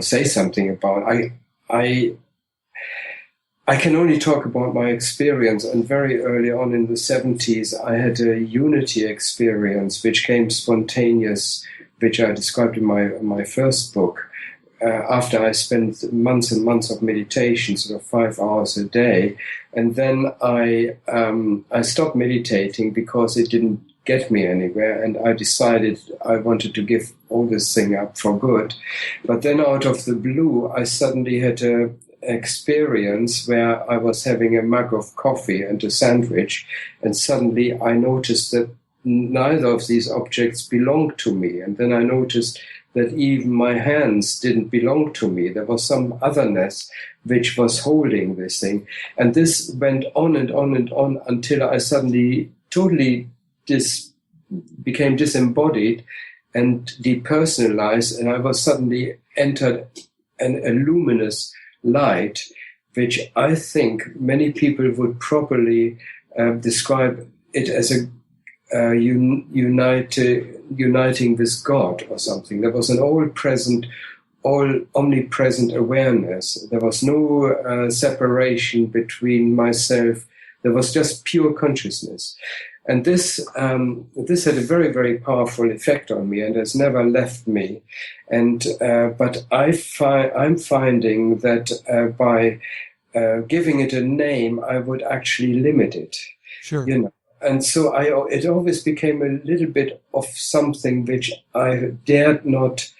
say something about. I can only talk about my experience, and very early on in the 70s, I had a unity experience which came spontaneous, which I described in my first book. After I spent months and months of meditation, sort of 5 hours a day, and then I stopped meditating because it didn't get me anywhere, and I decided I wanted to give all this thing up for good. But then out of the blue, I suddenly had a experience where I was having a mug of coffee and a sandwich, and suddenly I noticed that neither of these objects belonged to me. And then I noticed that even my hands didn't belong to me. There was some otherness which was holding this thing. And this went on and on and on until I suddenly totally became disembodied and depersonalized, and I was suddenly entered a luminous light, which I think many people would properly describe it as a uniting with God or something. There was an omnipresent awareness. There was no separation between myself. There was just pure consciousness. And this had a very, very powerful effect on me and has never left me. And but I'm finding that by giving it a name, I would actually limit it. Sure. And so it always became a little bit of something which I dared not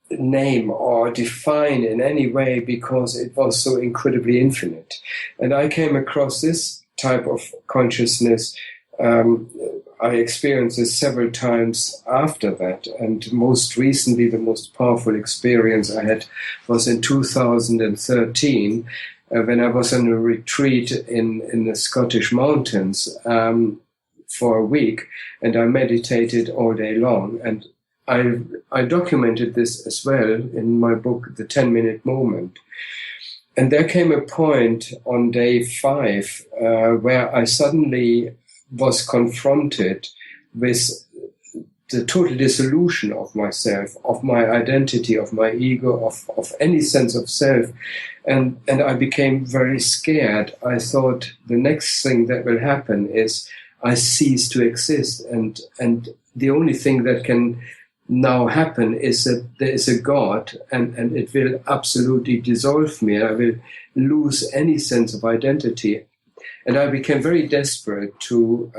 name or define in any way, because it was so incredibly infinite. And I came across this type of consciousness. I experienced this several times after that. And most recently, the most powerful experience I had was in 2013, when I was on a retreat in the Scottish mountains for a week, and I meditated all day long. And I documented this as well in my book, The 10-Minute Moment. And there came a point on day 5 where I suddenly was confronted with the total dissolution of myself, of my identity, of my ego, of any sense of self. And I became very scared. I thought the next thing that will happen is I cease to exist. And the only thing that can now happen is that there is a God, and it will absolutely dissolve me, and I will lose any sense of identity. And I became very desperate to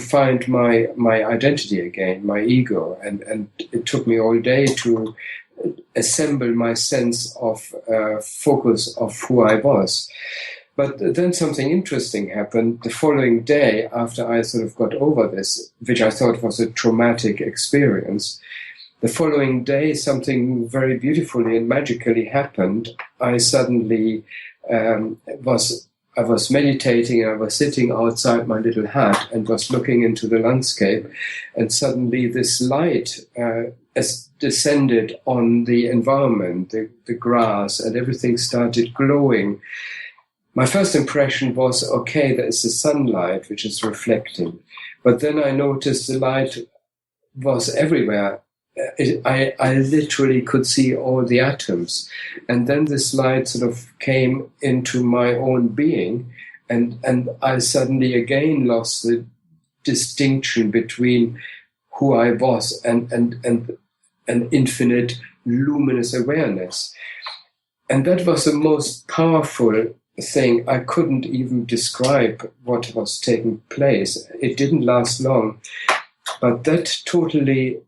find my identity again, my ego, and it took me all day to assemble my sense of focus of who I was. But then something interesting happened the following day after I sort of got over this, which I thought was a traumatic experience. The following day, something very beautifully and magically happened. I suddenly I was meditating, and I was sitting outside my little hut and was looking into the landscape, and suddenly this light descended on the environment, the grass, and everything started glowing. My first impression was, okay, there's the sunlight which is reflecting. But then I noticed the light was everywhere. I literally could see all the atoms. And then this light sort of came into my own being, and I suddenly again lost the distinction between who I was and an infinite luminous awareness. And that was the most powerful thing. I couldn't even describe what was taking place. It didn't last long, but that totally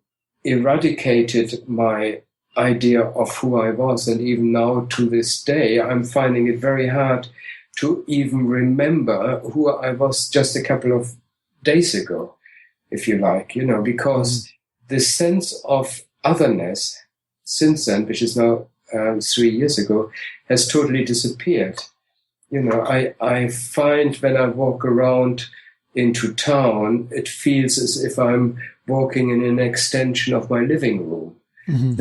eradicated my idea of who I was. And even now, to this day, I'm finding it very hard to even remember who I was just a couple of days ago, if you like, because the sense of otherness since then, which is now 3 years ago, has totally disappeared. I find when I walk around into town, it feels as if I'm walking in an extension of my living room. Mm-hmm.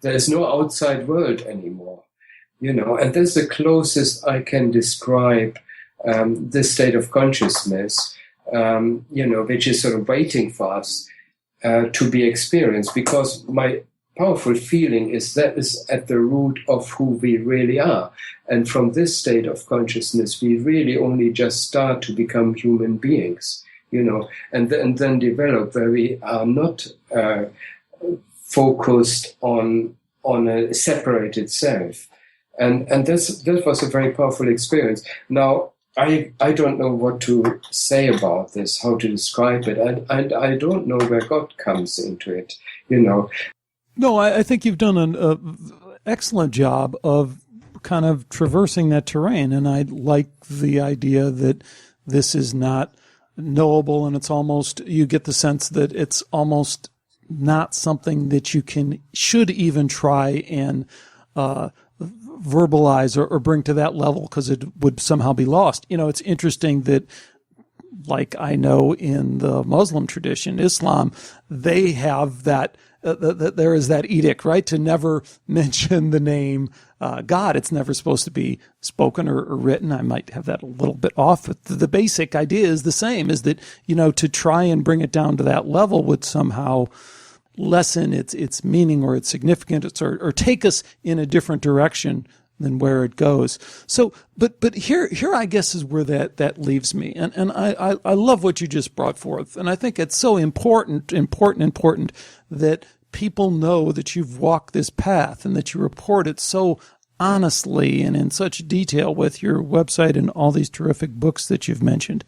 There's no outside world anymore, and that's the closest I can describe this state of consciousness, which is sort of waiting for us to be experienced, because my powerful feeling is that is at the root of who we really are. And from this state of consciousness, we really only just start to become human beings, and then develop where we are not focused on a separated self. And that was a very powerful experience. Now, I don't know what to say about this, how to describe it. And I don't know where God comes into it, No, I think you've done an excellent job of kind of traversing that terrain. And I like the idea that this is not knowable, and it's almost, you get the sense that it's almost not something that you should even try and verbalize or bring to that level, because it would somehow be lost. It's interesting that, like I know in the Muslim tradition, Islam, they have that, there is that edict, right, to never mention the name God. It's never supposed to be spoken or written. I might have that a little bit off, but the basic idea is the same, is that, to try and bring it down to that level would somehow lessen its meaning or its significance, or take us in a different direction than where it goes. So, but here I guess is where that leaves me. And I love what you just brought forth. And I think it's so important that people know that you've walked this path and that you report it so honestly and in such detail with your website and all these terrific books that you've mentioned.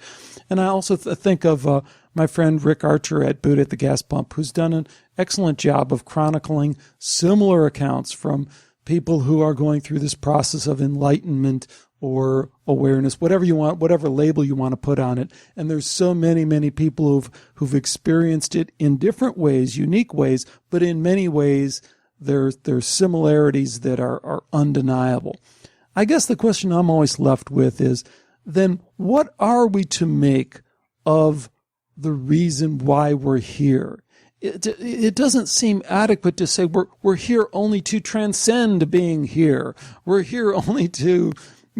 And I also think of my friend Rick Archer at Boot at the Gas Pump, who's done an excellent job of chronicling similar accounts from people who are going through this process of enlightenment or awareness, whatever you want, whatever label you want to put on it. And there's so many people who've experienced it in different ways, unique ways, but in many ways there's similarities that are undeniable. I guess the question I'm always left with is, then what are we to make of the reason why we're here? It doesn't seem adequate to say we're here only to transcend being here. We're here only to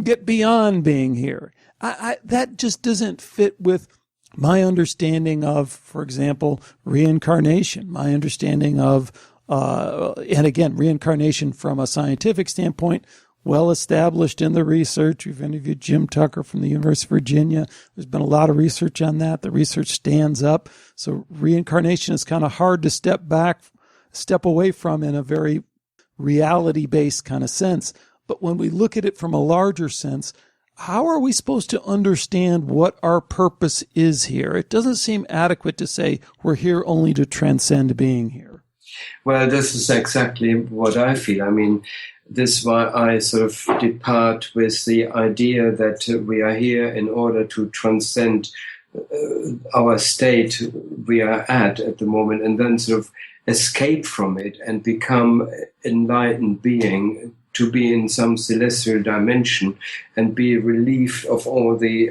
get beyond being here. That just doesn't fit with my understanding of, for example, reincarnation, my understanding of, and again, reincarnation from a scientific standpoint, well established in the research. We've interviewed Jim Tucker from the University of Virginia. There's been a lot of research on that. The research stands up. So reincarnation is kind of hard to step away from in a very reality-based kind of sense. But when we look at it from a larger sense, how are we supposed to understand what our purpose is here? It doesn't seem adequate to say we're here only to transcend being here. Well, this is exactly what I feel. I mean, this is why I sort of depart with the idea that we are here in order to transcend our state we are at the moment, and then sort of escape from it and become enlightened being, to be in some celestial dimension and be relieved of all the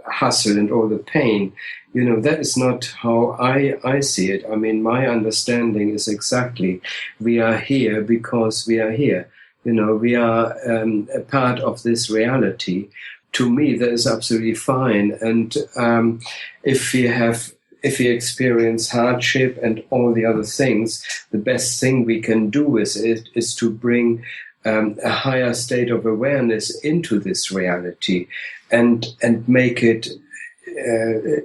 hustle and all the pain. That is not how I see it. I mean, my understanding is exactly, we are here because we are here. We are a part of this reality. To me, that is absolutely fine. And if we experience hardship and all the other things, the best thing we can do with it is to bring a higher state of awareness into this reality and make it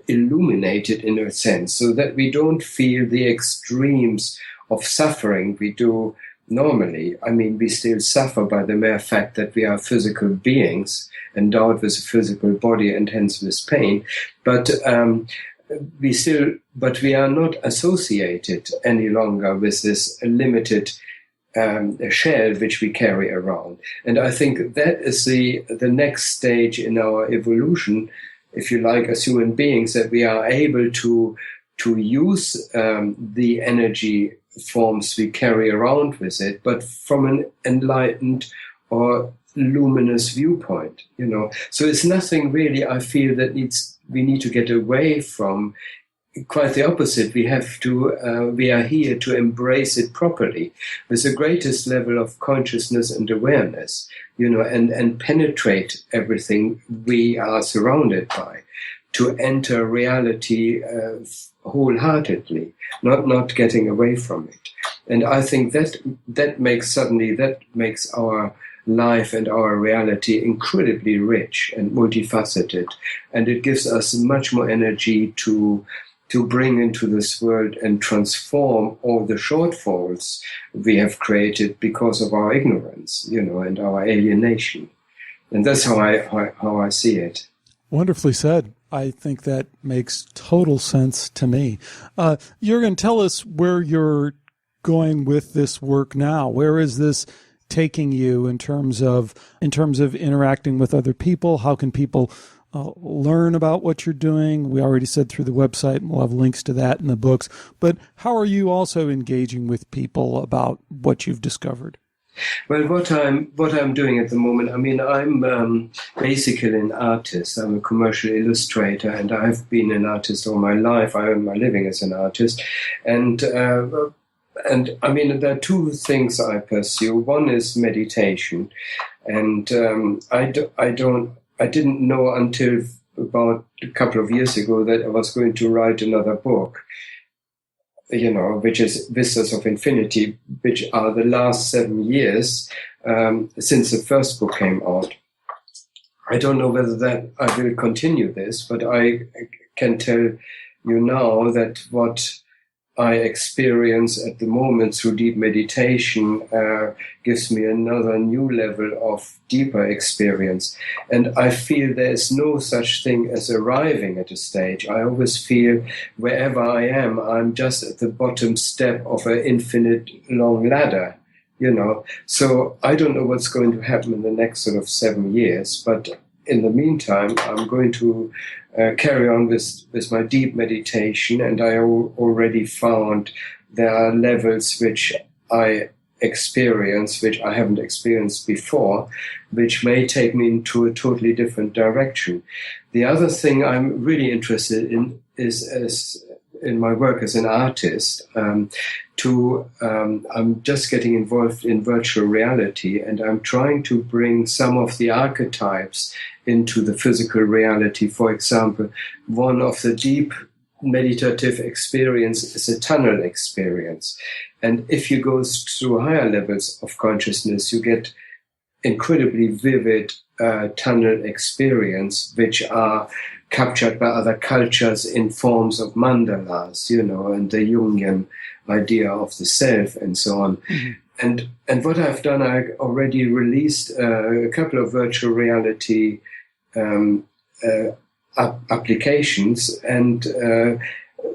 illuminated in a sense, so that we don't feel the extremes of suffering we do normally. I mean, we still suffer by the mere fact that we are physical beings endowed with a physical body and hence with pain, but we are not associated any longer with this limited shell which we carry around. And I think that is the next stage in our evolution, if you like, as human beings, that we are able to use the energy forms we carry around with it, but from an enlightened or luminous viewpoint. So it's nothing really, I feel, that we need to get away from. Quite the opposite. We are here to embrace it properly with the greatest level of consciousness and awareness, and penetrate everything we are surrounded by, to enter reality wholeheartedly, not getting away from it. And I think that makes our life and our reality incredibly rich and multifaceted, and it gives us much more energy to bring into this world and transform all the shortfalls we have created because of our ignorance, and our alienation. And that's how I see it. Wonderfully said. I think that makes total sense to me. Jurgen, tell us where you're going with this work now. Where is this taking you in terms of interacting with other people? How can people learn about what you're doing? We already said through the website, and we'll have links to that in the books. But how are you also engaging with people about what you've discovered? Well, what I'm doing at the moment, I mean, I'm basically an artist. I'm a commercial illustrator, and I've been an artist all my life. I earn my living as an artist, and I mean, there are two things I pursue. One is meditation, and I didn't know until about a couple of years ago that I was going to write another book, which is Vistas of Infinity, which are the last 7 years since the first book came out. I don't know whether that I will continue this, but I can tell you now that what I experience at the moment through deep meditation gives me another new level of deeper experience. And I feel there is no such thing as arriving at a stage. I always feel wherever I am, I'm just at the bottom step of an infinite long ladder, So I don't know what's going to happen in the next sort of 7 years, but in the meantime, I'm going to carry on with my deep meditation, and I already found there are levels which I experience, which I haven't experienced before, which may take me into a totally different direction. The other thing I'm really interested in is in my work as an artist, I'm just getting involved in virtual reality, and I'm trying to bring some of the archetypes into the physical reality. For example, one of the deep meditative experience is a tunnel experience. And if you go through higher levels of consciousness, you get incredibly vivid tunnel experience, which are captured by other cultures in forms of mandalas, and the Jungian idea of the self and so on. Mm-hmm. And what I've done, I already released a couple of virtual reality applications, and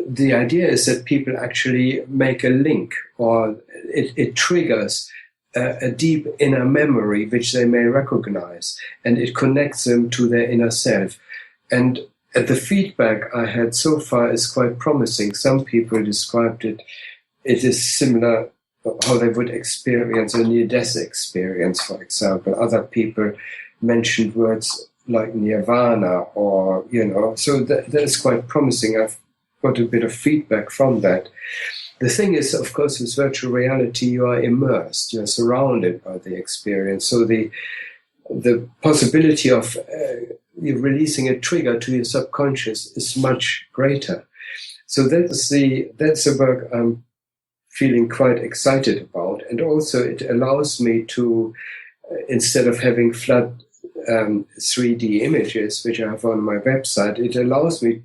the idea is that people actually make a link, or it triggers a deep inner memory which they may recognize, and it connects them to their inner self. And the feedback I had so far is quite promising. Some people described it is similar how they would experience a near-death experience, for example. Other people mentioned words like nirvana, or, so that is quite promising. I've got a bit of feedback from that. The thing is, of course, with virtual reality, you are immersed, you're surrounded by the experience. So the possibility of releasing a trigger to your subconscious is much greater. So that's the work I'm feeling quite excited about. And also it allows me to, instead of having flat 3D images, which I have on my website, it allows me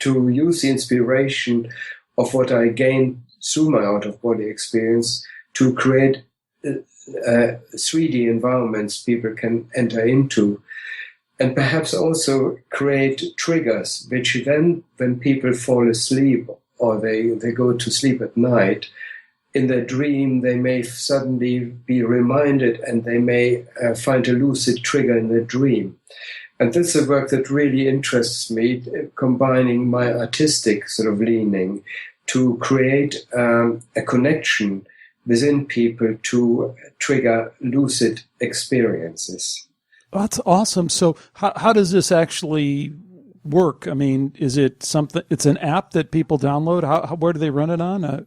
to use the inspiration of what I gained through my out-of-body experience to create 3D environments people can enter into, and perhaps also create triggers, which then, when people fall asleep or they go to sleep at night, in their dream, they may suddenly be reminded, and they may find a lucid trigger in their dream. And this is a work that really interests me, combining my artistic sort of leaning to create a connection within people to trigger lucid experiences. That's awesome. So how does this actually work? I mean, is it something, it's an app that people download? Where do they run it on?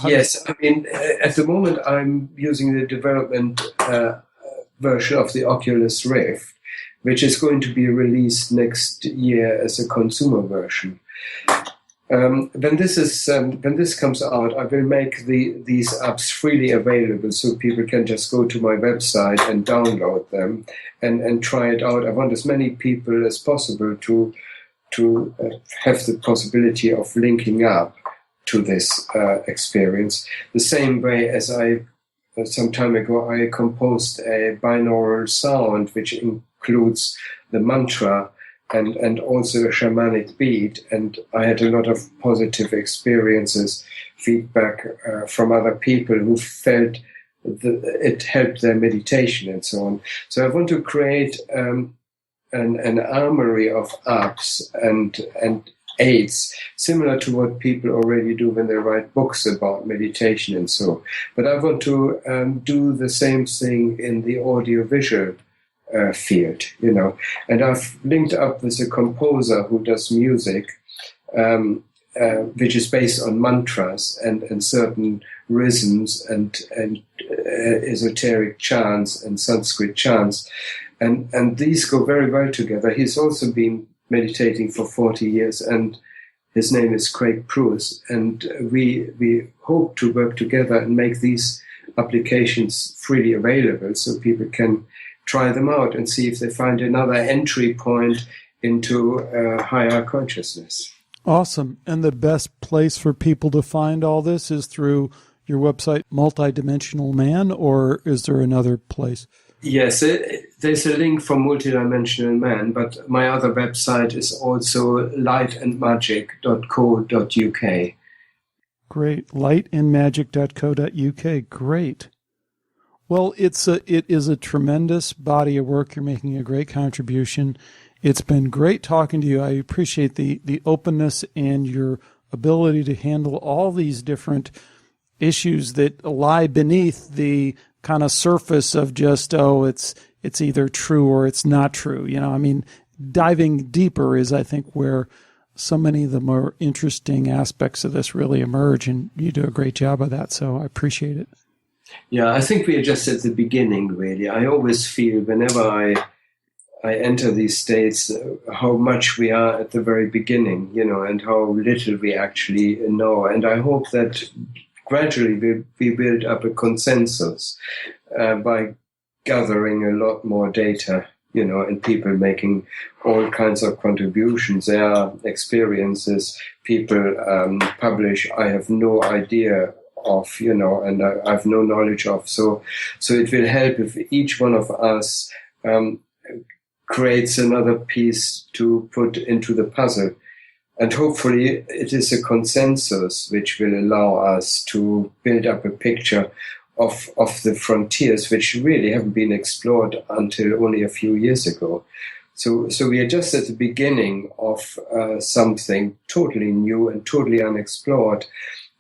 Yes, I mean, at the moment I'm using the development version of the Oculus Rift, which is going to be released next year as a consumer version. When this comes out, I will make these apps freely available, so people can just go to my website and download them and try it out. I want as many people as possible to have the possibility of linking up to this experience. The same way as some time ago, I composed a binaural sound which includes the mantra and also a shamanic beat, and I had a lot of positive experiences, feedback from other people who felt it helped their meditation and so on. So I want to create an armory of apps and aids, similar to what people already do when they write books about meditation and so. But I want to do the same thing in the audiovisual field, And I've linked up with a composer who does music, which is based on mantras and certain rhythms and esoteric chants and Sanskrit chants, and these go very well together. He's also been meditating for 40 years, and his name is Craig Pruess, and we hope to work together and make these applications freely available so people can try them out and see if they find another entry point into higher consciousness. Awesome. And the best place for people to find all this is through your website, Multidimensional Man, or is there another place? Yes, there's a link for Multidimensional Man, but my other website is also lightandmagic.co.uk. Great. Lightandmagic.co.uk. Great. Well, it is a tremendous body of work. You're making a great contribution. It's been great talking to you. I appreciate the openness and your ability to handle all these different issues that lie beneath the kind of surface of just, it's either true or it's not true. Diving deeper is, I think, where so many of the more interesting aspects of this really emerge, and you do a great job of that. So I appreciate it. Yeah, I think we are just at the beginning, really. I always feel whenever I enter these states how much we are at the very beginning, and how little we actually know. And I hope that gradually we build up a consensus by gathering a lot more data, and people making all kinds of contributions. There are experiences people publish I have no idea of, and I have no knowledge of. So it will help if each one of us creates another piece to put into the puzzle. And hopefully it is a consensus which will allow us to build up a picture of the frontiers which really haven't been explored until only a few years ago. So we are just at the beginning of something totally new and totally unexplored.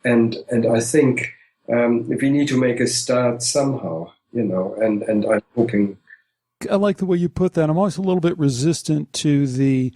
And I think we need to make a start somehow, and I'm hoping. I like the way you put that. I'm always a little bit resistant to the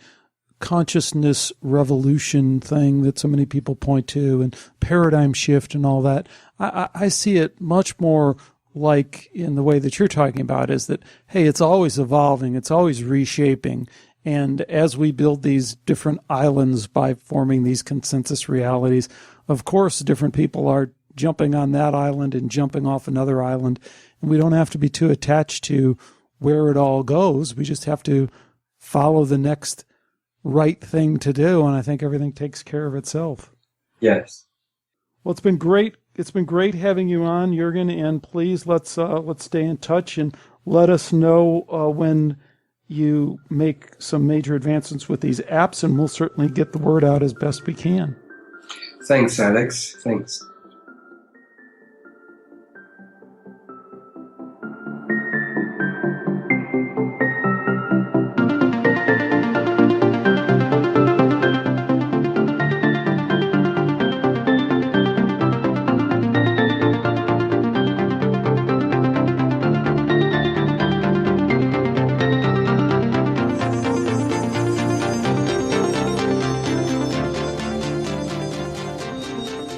consciousness revolution thing that so many people point to and paradigm shift and all that. I see it much more like in the way that you're talking about is that, hey, it's always evolving, it's always reshaping. And as we build these different islands by forming these consensus realities, of course, different people are jumping on that island and jumping off another island. And we don't have to be too attached to where it all goes. We just have to follow the next right thing to do, and I think everything takes care of itself. Yes. Well, it's been great. It's been great having you on, Jurgen, and please let's stay in touch and let us know when you make some major advancements with these apps, and we'll certainly get the word out as best we can. Thanks, Alex. Thanks.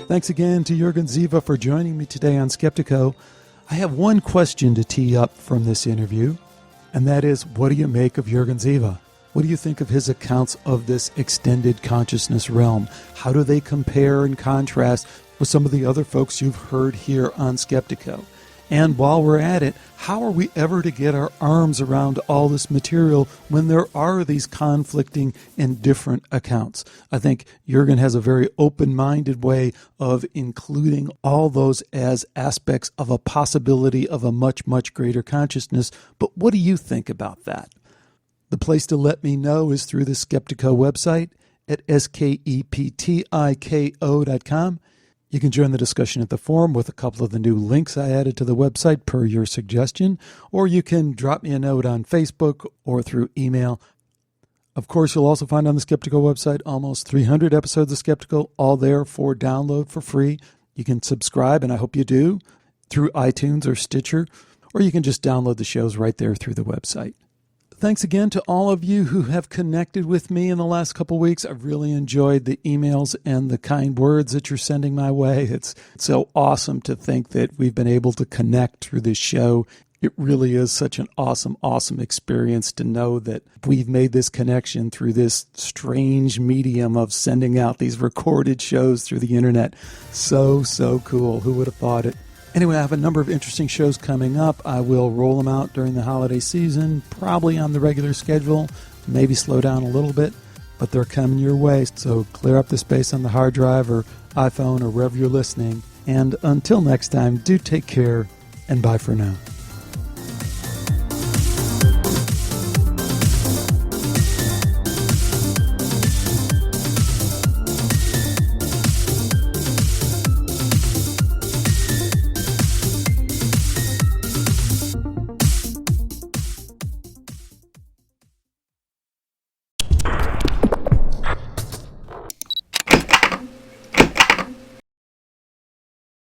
Thanks again to Jurgen Ziewe for joining me today on Skeptiko. I have one question to tee up from this interview, and that is, what do you make of Jurgen Ziewe? What do you think of his accounts of this extended consciousness realm? How do they compare and contrast with some of the other folks you've heard here on Skeptiko? And while we're at it, how are we ever to get our arms around all this material when there are these conflicting and different accounts? I think Jurgen has a very open-minded way of including all those as aspects of a possibility of a much, much greater consciousness. But what do you think about that? The place to let me know is through the Skeptiko website at skeptiko.com. You can join the discussion at the forum with a couple of the new links I added to the website per your suggestion, or you can drop me a note on Facebook or through email. Of course, you'll also find on the Skeptiko website almost 300 episodes of Skeptiko, all there for download for free. You can subscribe, and I hope you do, through iTunes or Stitcher, or you can just download the shows right there through the website. Thanks again to all of you who have connected with me in the last couple weeks. I've really enjoyed the emails and the kind words that you're sending my way. It's so awesome to think that we've been able to connect through this show. It really is such an awesome, awesome experience to know that we've made this connection through this strange medium of sending out these recorded shows through the internet. So, so cool. Who would have thought it? Anyway, I have a number of interesting shows coming up. I will roll them out during the holiday season, probably on the regular schedule, maybe slow down a little bit, but they're coming your way. So clear up the space on the hard drive or iPhone or wherever you're listening. And until next time, do take care, and bye for now.